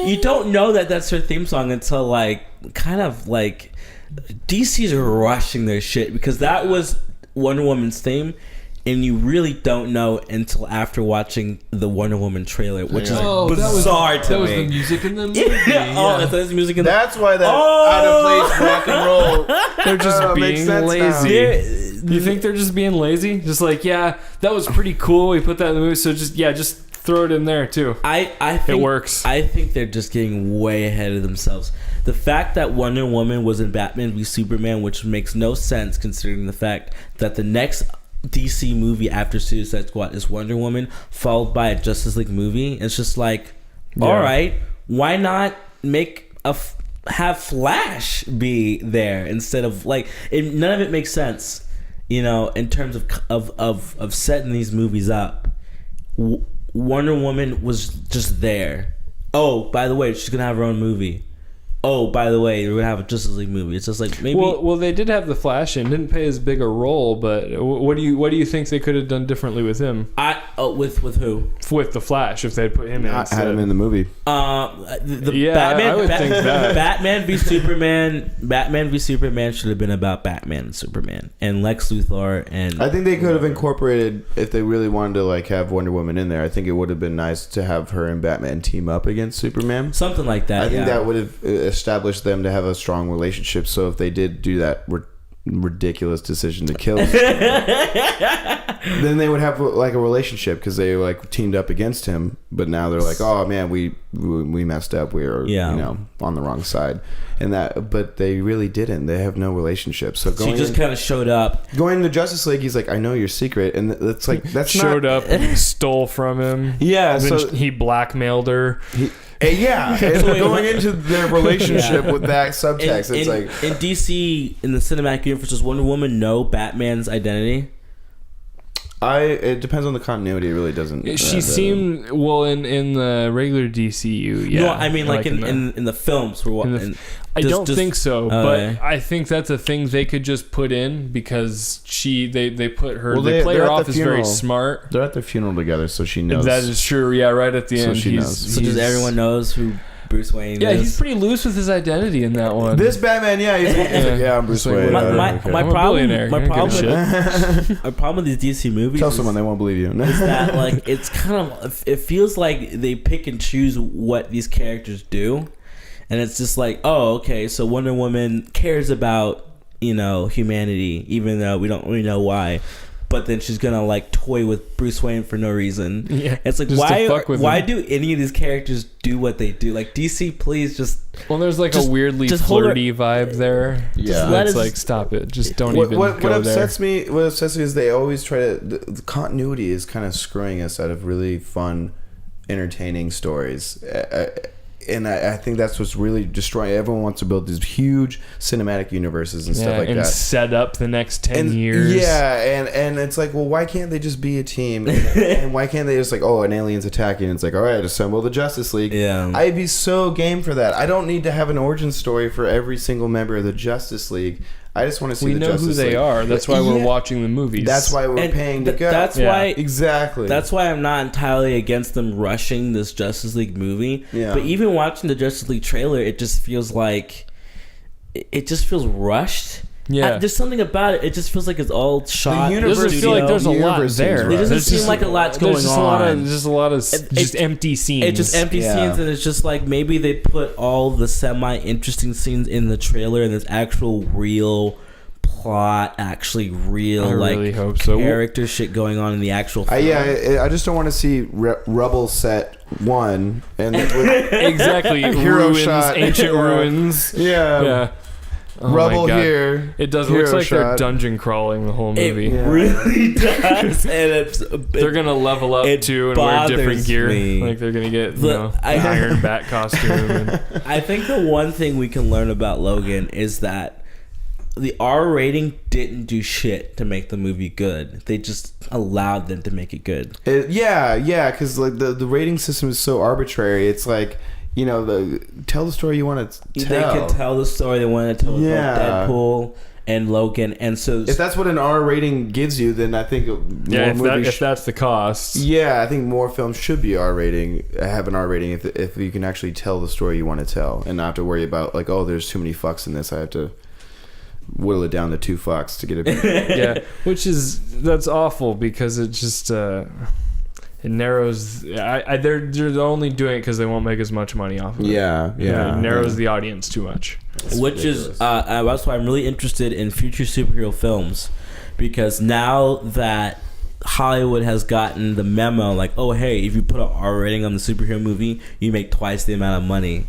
You don't know that that's her theme song until like kind of like DC's rushing their shit, because that was Wonder Woman's theme, and you really don't know until after watching the Wonder Woman trailer, which is bizarre to me. That was the music in the movie. That's music in That's why that out of place rock and roll. They're just being lazy. Do You think they're just being lazy? Just like, yeah, that was pretty cool. We put that in the movie, so just throw it in there too. I think it works. I think they're just getting way ahead of themselves. The fact that Wonder Woman was in Batman v Superman, which makes no sense considering the fact that the next DC movie after Suicide Squad is Wonder Woman, followed by a Justice League movie. It's just like, all right, why not make have Flash be there instead of like none of it makes sense, in terms of setting these movies up. Wonder Woman was just there. Oh, by the way, she's gonna have her own movie. Oh, by the way, we're gonna have a Justice League movie. It's just like maybe. Well, they did have the Flash in. Didn't play as big a role, but what do you think they could have done differently with him? With who? With the Flash, if they'd put him in. Had him in the movie. Batman. I would think that. Batman v Superman. Batman v Superman should have been about Batman and Superman and Lex Luthor and. I think they could have incorporated, if they really wanted to like have Wonder Woman in there. I think it would have been nice to have her and Batman team up against Superman. Something like that. I think that would have established them to have a strong relationship. So if they did do that ridiculous decision to kill then they would have like a relationship because they like teamed up against him, but now they're like, oh man, we messed up, we were on the wrong side, but they really didn't. They have no relationship. So she just kind of showed up going to Justice League. He's like, I know your secret, and that's like showed up and stole from him. Yeah, and then he blackmailed her. Yeah, and going into their relationship with that subtext, it's like in DC, in the cinematic universe, does Wonder Woman know Batman's identity? It depends on the continuity. It really doesn't. She seemed in the regular DCU. Yeah, no, I mean like in the films. I don't think so, but I think that's a thing they could just put in because they put her. Well, they play her off as very smart. They're at the funeral together, so she knows. That is true. Yeah, right at the end, she knows. So does everyone knows who Bruce Wayne is? Yeah, he's pretty loose with his identity in that one. This Batman, he's like, I'm Bruce Wayne. My problem with these DC movies. Tell someone, they won't believe you. Is that like it's kind of, it feels like they pick and choose what these characters do, and it's just like, oh, okay, so Wonder Woman cares about humanity, even though we don't really know why. But then she's gonna like toy with Bruce Wayne for no reason. Yeah, it's like, why do any of these characters do what they do? Like, DC, please just. Well, there's like a weirdly flirty vibe there. Yeah, it's like, stop it. Just don't even go there. What upsets me is they always try to. The continuity is kind of screwing us out of really fun, entertaining stories. And I think that's what's really destroying. Everyone wants to build these huge cinematic universes and stuff like that. And set up the next 10 years. Yeah, and it's like, well, why can't they just be a team? And why can't they just like, oh, an alien's attacking? And it's like, all right, assemble the Justice League. Yeah. I'd be so game for that. I don't need to have an origin story for every single member of the Justice League. I just want to see the Justice League. We know who they are. That's why we're watching the movies. That's why we're paying to go. That's why exactly. That's why I'm not entirely against them rushing this Justice League movie. Yeah. But even watching the Justice League trailer, it just feels like it just feels rushed. Yeah. There's something about it. It just feels like it's all shot. The universe, I feel like there's a lot there. It doesn't seem like a lot's going on. There's just a lot of empty scenes. It's just empty scenes, and it's just like maybe they put all the semi-interesting scenes in the trailer, and there's actual real plot, actually real really hope so. Character shit going on in the actual film. I just don't want to see Rubble Set 1 and exactly hero ruins, shot, ancient ruins. Yeah. Oh Rubble here. It does. It looks like they're dungeon crawling the whole movie. It really does. And they're gonna level up too and wear different gear. Like they're gonna get Iron Bat costume. I think the one thing we can learn about Logan is that the R rating didn't do shit to make the movie good. They just allowed them to make it good. Because like the rating system is so arbitrary. It's like, tell the story you want to tell. They could tell the story they want to tell with Deadpool and Logan, and so if that's what an R rating gives you, then I think if that's the cost, I think more films should be R rating. Have an R rating if you can actually tell the story you want to tell, and not have to worry about like, oh, there's too many fucks in this. I have to whittle it down to $2 to get it. That's awful because it just it narrows. They're only doing it because they won't make as much money off of it. It narrows the audience too much. That's ridiculous. That's why I'm really interested in future superhero films, because now that Hollywood has gotten the memo, like, oh hey, if you put an R rating on the superhero movie, you make twice the amount of money.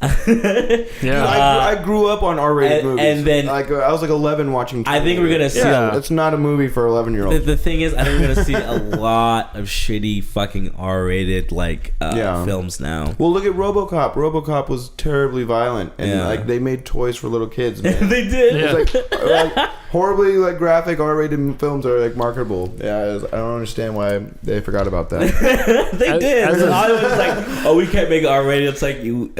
I grew up on R-rated movies, and then I was like 11 watching. I think we're gonna see. It's not a movie for 11-year-olds. The thing is, I think we're gonna see a lot of shitty fucking R-rated films now. Well, look at RoboCop. RoboCop was terribly violent, and like they made toys for little kids. Man. They did. It's like horribly like graphic R-rated films are like marketable. I don't understand why they forgot about that. They did. Hollywood was like, oh, we can't make R-rated. It's like you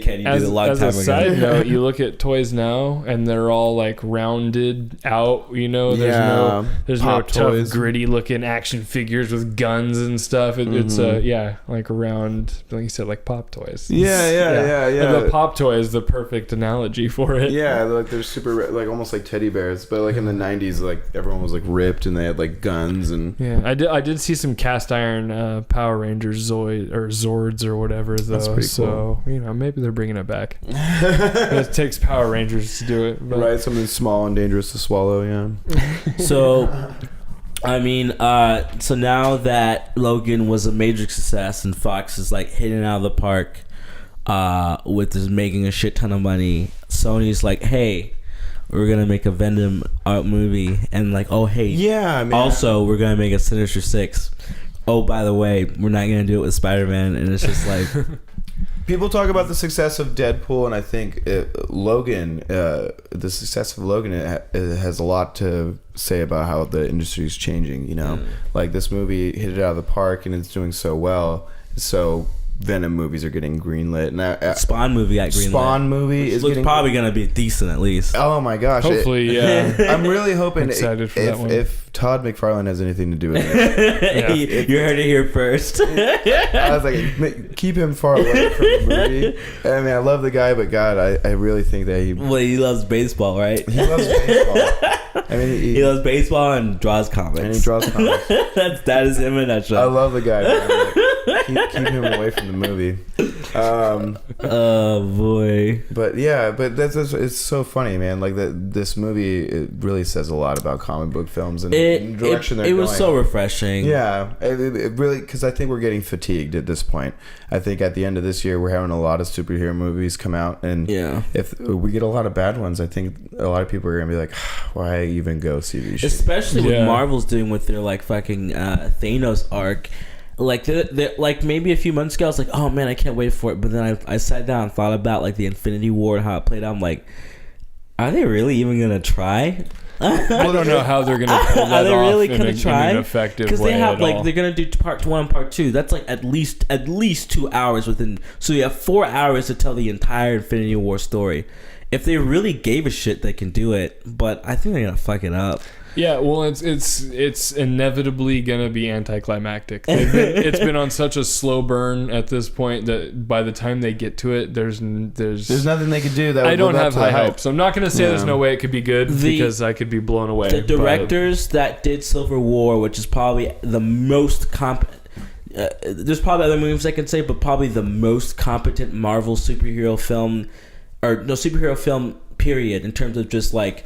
can. You did a long time ago. As a side note, you look at toys now, and they're all like rounded out. You know, there's no tough, gritty looking action figures with guns and stuff. It's like around, like you said, like pop toys. Yeah. And the pop toy is the perfect analogy for it. Yeah, like they're super, like almost like teddy bears, but like in the '90s, like everyone was like ripped and they had like guns and. Yeah, I did see some cast iron Power Rangers Zords or whatever though. That's pretty cool. So maybe they're bringing it back. It takes Power Rangers to do it, but. Right? Something small and dangerous to swallow. Yeah. So, I mean, so now that Logan was a major success and Fox is like hitting it out of the park, with this making a shit ton of money, Sony's like, hey, we're gonna make a Venom movie, and like, oh hey, yeah, man. Also we're gonna make a Sinister Six. Oh, by the way, we're not gonna do it with Spider-Man, and it's just like. People talk about the success of Deadpool, and I think Logan, the success of Logan, it has a lot to say about how the industry is changing. You know, like this movie hit it out of the park, and it's doing so well. So Venom movies are getting greenlit, and Spawn movie got greenlit. Spawn movie is probably gonna be decent at least. Oh my gosh! Hopefully, yeah. I'm really hoping excited for that one. If Todd McFarlane has anything to do with it, you heard it here first. I was like, keep him far away from the movie. I mean, I love the guy, but God, I really think that he loves baseball, right? He loves baseball. I mean, he loves baseball and draws comics. And he draws comics. that is him in a nutshell. I love the guy. Keep him away from the movie. Oh boy. But yeah, it's so funny, man. Like this movie, it really says a lot about comic book films and the direction they're going. It was so refreshing. Yeah, it really, because I think we're getting fatigued at this point. I think at the end of this year, we're having a lot of superhero movies come out, and if we get a lot of bad ones, I think a lot of people are gonna be like, why even go see these? Especially what Marvel's doing with their like fucking Thanos arc. Like like maybe a few months ago, I was like, oh man, I can't wait for it. But then I sat down and thought about like the Infinity War and how it played out. I'm like, are they really even gonna try? I don't know how they're gonna pull that off really in an effective way. Because they have like they're gonna do part 1 and part 2. That's like at least 2 hours within. So you have 4 hours to tell the entire Infinity War story. If they really gave a shit, they can do it. But I think they're gonna fuck it up. Yeah, well, it's inevitably gonna be anticlimactic. It's been on such a slow burn at this point that by the time they get to it, there's nothing they could do. That I don't have high hopes. So I'm not gonna say there's no way it could be good because I could be blown away. The directors that did Civil War, which is probably the most there's probably other movies I can say, but probably the most competent Marvel superhero film, superhero film period, in terms of just like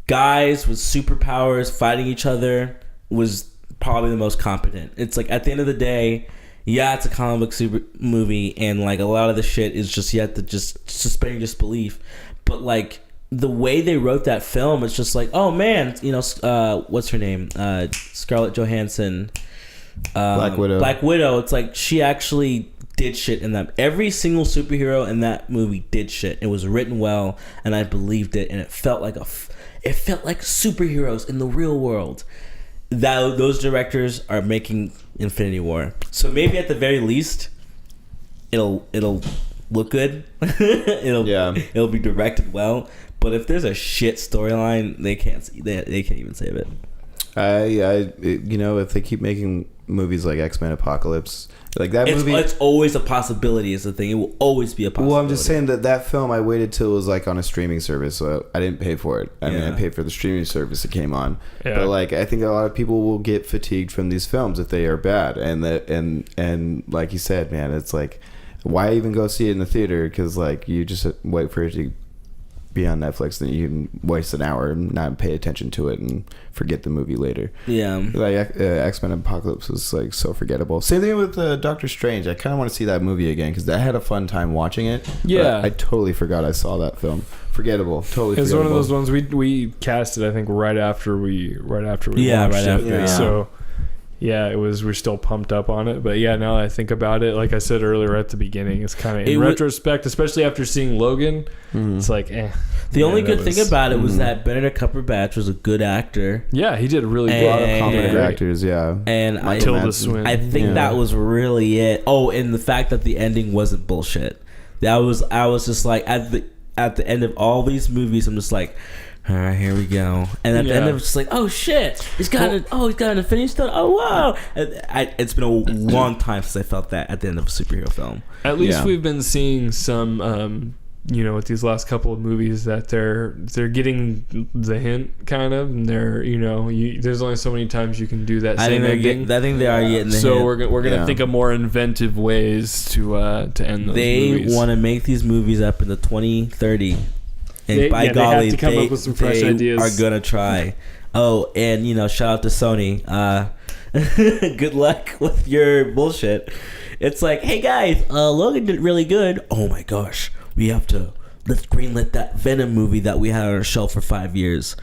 guys with superpowers fighting each other, was probably the most competent. It's like at the end of the day, it's a comic book super movie, and like a lot of the shit is just you have to just suspend your disbelief. But like the way they wrote that film, it's just like, oh man, what's her name? Scarlett Johansson, Black Widow. It's like she actually did shit in that. Every single superhero in that movie did shit. It was written well, and I believed it, and it felt like superheroes in the real world. Those directors are making Infinity War, so maybe at the very least, it'll look good. It'll be directed well. But if there's a shit storyline, they can't even save it. If they keep making movies like X-Men Apocalypse, like that movie, it's always a possibility. Is the thing. It will always be a possibility. Well, I'm just saying that film, I waited till it was like on a streaming service, so I didn't pay for it. I mean, I paid for the streaming service it came on. Yeah. But like, I think a lot of people will get fatigued from these films if they are bad, and like you said, man, it's like, why even go see it in the theater? Because like, you just wait for it to be on Netflix, then you can waste an hour and not pay attention to it and forget the movie later. Yeah, like X-Men Apocalypse was like so forgettable. Same thing with Doctor Strange. I kind of want to see that movie again because I had a fun time watching it. Yeah, I totally forgot I saw that film. Forgettable, totally. It's one of those ones we casted, I think, right after we watched it. Yeah. So yeah, we're still pumped up on it. But yeah, now that I think about it, like I said earlier at the beginning, it's kind of in retrospect, especially after seeing Logan, it's like, The only good thing about it was that Benedict Cumberbatch was a good actor. Yeah, he did really good. A lot of competent actors, yeah. And Tilda Swinton. I think that was really it. Oh, and the fact that the ending wasn't bullshit. I was just like, at the end of all these movies, I'm just like, all right, here we go. And at the end, it was just like, oh shit, he's got an Infinity Stone. Oh wow! It's been a long time since I felt that at the end of a superhero film. At least we've been seeing some, with these last couple of movies that they're getting the hint, kind of, and they're, there's only so many times you can do that. I think they are getting the hint. So we're gonna think of more inventive ways to end those movies. They want to make these movies up in the 2030. And by golly, they have to come up with some fresh ideas. Are gonna try. Oh, and shout out to Sony. Good luck with your bullshit. It's like, hey guys, Logan did really good. Oh my gosh, let's greenlit that Venom movie that we had on our shelf for 5 years.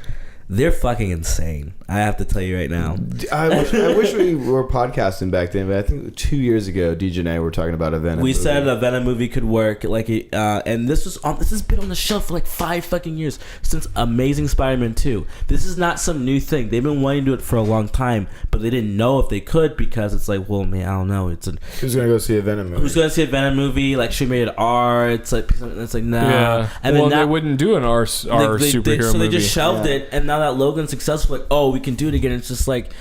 They're fucking insane. I have to tell you right now. I wish we were podcasting back then, but I think 2 years ago, DJ and I were talking about a Venom movie. We said a Venom movie could work, and this has been on the shelf for like 5 fucking years since Amazing Spider-Man 2. This is not some new thing. They've been wanting to do it for a long time, but they didn't know if they could because it's like, well, man, I don't know. Who's gonna go see a Venom movie? Who's gonna see a Venom movie? Like, should made it R. It's like nah. Yeah. And well, they wouldn't do an R superhero movie. So they just shelved it, and now that Logan's successful, like, oh, we can do it again. It's just like,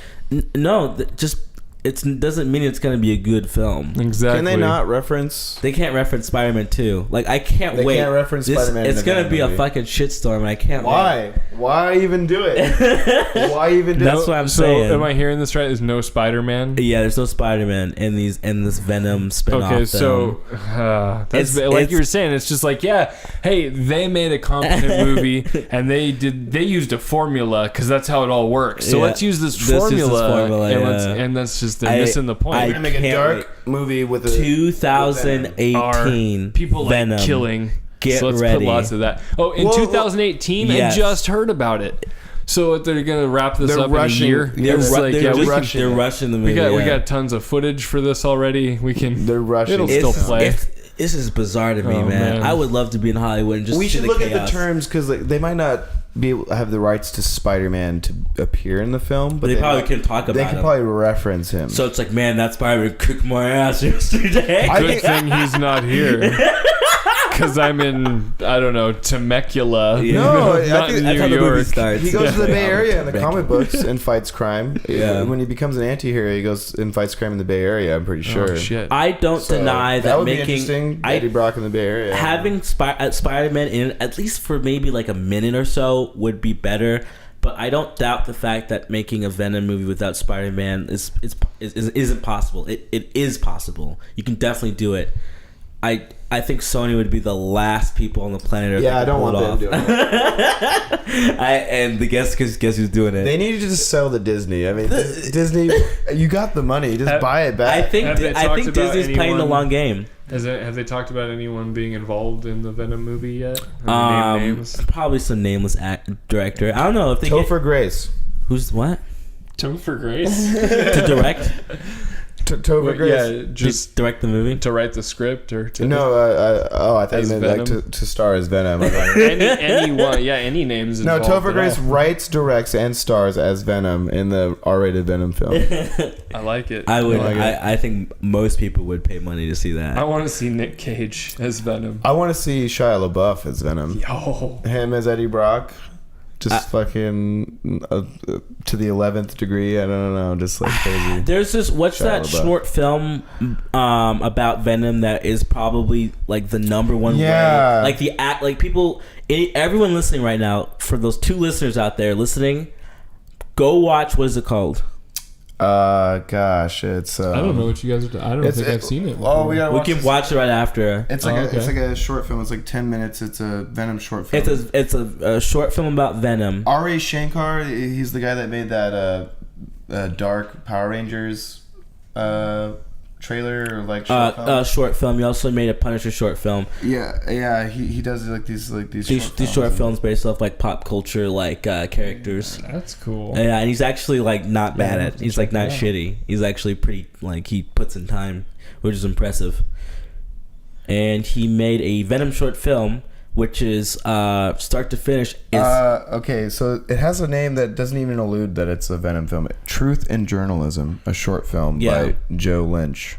no, it doesn't mean it's going to be a good film. Exactly. Can they not reference? They can't reference Spider-Man 2. Like, I can't wait. They can't reference Spider-Man. It's going to be a fucking shitstorm, and I can't wait. Why even do it? Why even do it? That's what I'm saying. So, am I hearing this right? There's no Spider-Man? Yeah, there's no Spider-Man in this Venom spin-off. Okay, so that's like you were saying. It's just like, hey, they made a competent movie, and they used a formula because that's how it all works. So let's use this formula, and that's just they're missing the point. I'm gonna make a dark movie with a 2018 people Venom. Like killing. Get so let's ready. put lots of that. Oh, in 2018, I just heard about it. So they're gonna wrap this up in a year. They're rushing the movie. We got tons of footage for this already. They're rushing. It'll still play. This is bizarre to me, man. I would love to be in Hollywood and just we see should the look chaos. at the terms because they might not be able to have the rights to Spider-Man to appear in the film, but they probably can talk about. They can probably reference him. So it's like, man, that Spider-Man kicked my ass yesterday. Good thing he's not here. Because I'm in, I don't know, Temecula. No, not in New York. He goes to the Bay Area in the comic books and fights crime. Yeah. When he becomes an anti-hero, he goes and fights crime in the Bay Area, I'm pretty sure. Oh, shit. I don't deny that would making... be interesting, Eddie Brock in the Bay Area. Having Spider-Man in it, at least for maybe like a minute or so, would be better. But I don't doubt the fact that making a Venom movie without Spider-Man isn't possible. It is possible. You can definitely do it. I think Sony would be the last people on the planet Earth. Yeah, I don't want them doing it. And guess who's doing it? They needed to just sell to Disney. I mean, Disney, you got the money, just buy it back. I think Disney's playing the long game. Have they talked about anyone being involved in the Venom movie yet? Have they named names? Probably some nameless director. I don't know if they. Topher Grace. Who's what? Topher Grace to direct. Topher Grace. Yeah, just direct the movie, to write the script, or to I thought you meant Venom? like to star as Venom. any names. No, Topher Grace writes, directs, and stars as Venom in the R-rated Venom film. I like it. I think most people would pay money to see that. I want to see Nick Cage as Venom. I want to see Shia LaBeouf as Venom. Yo, him as Eddie Brock. Just fucking to the 11th degree. I don't know. Just like crazy. There's this. What's that short film about Venom that is probably like the number one way? Like the act. Like people, everyone listening right now. For those 2 listeners out there listening, go watch. What is it called? Gosh, it's. I don't know what you guys are. I don't think I've seen it. Oh, we can watch it right after. It's like it's like a short film. It's like 10 minutes. It's a Venom short film. It's a short film about Venom. Ari Shankar, he's the guy that made that Dark Power Rangers trailer or like short film. Short film. He also made a Punisher short film. Yeah. He does like these short films based off like pop culture like characters. That's cool. Yeah, and he's actually like not bad at. He's like not shitty. He's actually pretty like he puts in time, which is impressive. And he made a Venom short film, which is start to finish. Okay, so it has a name that doesn't even allude that it's a Venom film. Truth in Journalism, a short film by Joe Lynch.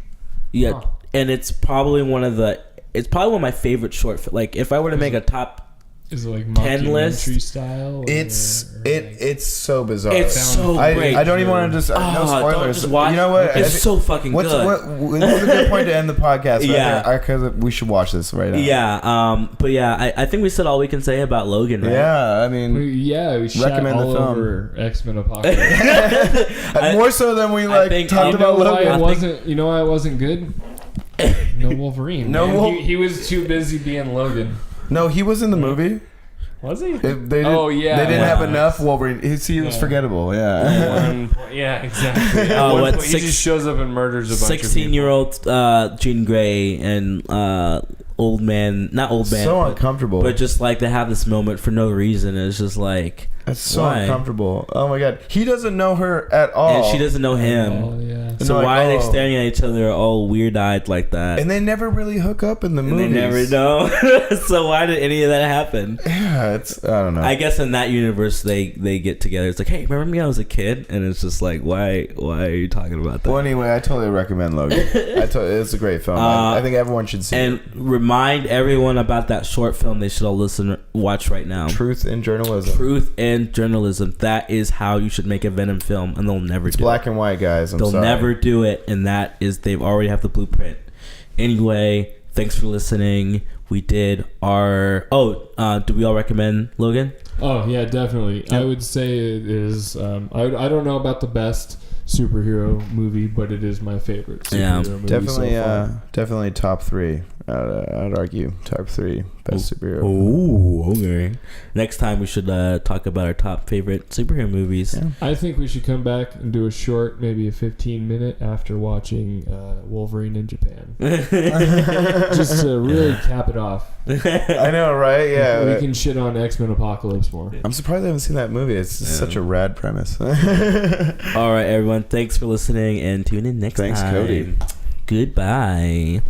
Yeah, and it's probably one of my favorite short. Like if I were to make a top. Is it like 10 list style? It's so bizarre. It's so great. I don't even want to just no spoilers. Don't just watch. You know what? It's so fucking good. What's a good point to end the podcast? Because we should watch this right now. Yeah. But yeah, I think we said all we can say about Logan. Right? Yeah. I mean, we recommend all the film. over X-Men Apocalypse. More so than we talked about Logan. You know why it wasn't good? No Wolverine. He was too busy being Logan. No, he was in the movie. Was he? They didn't have enough Wolverine. He was forgettable. Yeah. Yeah, exactly. He just shows up and murders a bunch of people. 16-year-old Jean Grey and old man, not old man, so uncomfortable. But just like they have this moment for no reason. It's just like that's so uncomfortable. Oh my god, he doesn't know her at all, and she doesn't know him. Oh, yeah. So why are they staring at each other all weird-eyed like that? And they never really hook up in the movies. They never know. So why did any of that happen? Yeah, I don't know. I guess in that universe they get together. It's like, hey, remember me? I was a kid, and it's just like, why are you talking about that? Well, anyway, I totally recommend Logan. It's a great film. I think everyone should see it. And remind everyone about that short film they should all watch right now. Truth in Journalism. Truth in Journalism. That is how you should make a Venom film, and they'll never do it. It's black and white, guys. They'll never do it, and that is they've already have the blueprint. Anyway, thanks for listening. We did our do we all recommend Logan? Oh yeah, definitely. Yep. I would say it is. I don't know about the best superhero movie, but it is my favorite superhero movie. Definitely, so far. Definitely top 3. I'd argue top 3 best superhero. Oh, okay. Next time we should talk about our top favorite superhero movies. Yeah. I think we should come back and do a short, maybe a 15-minute after watching Wolverine in Japan, just to really cap it off. I know, right? Yeah, we can shit on X-Men Apocalypse more. I'm surprised I haven't seen that movie. It's such a rad premise. All right, everyone. Thanks for listening, and tune in next time. Thanks, Cody. Goodbye.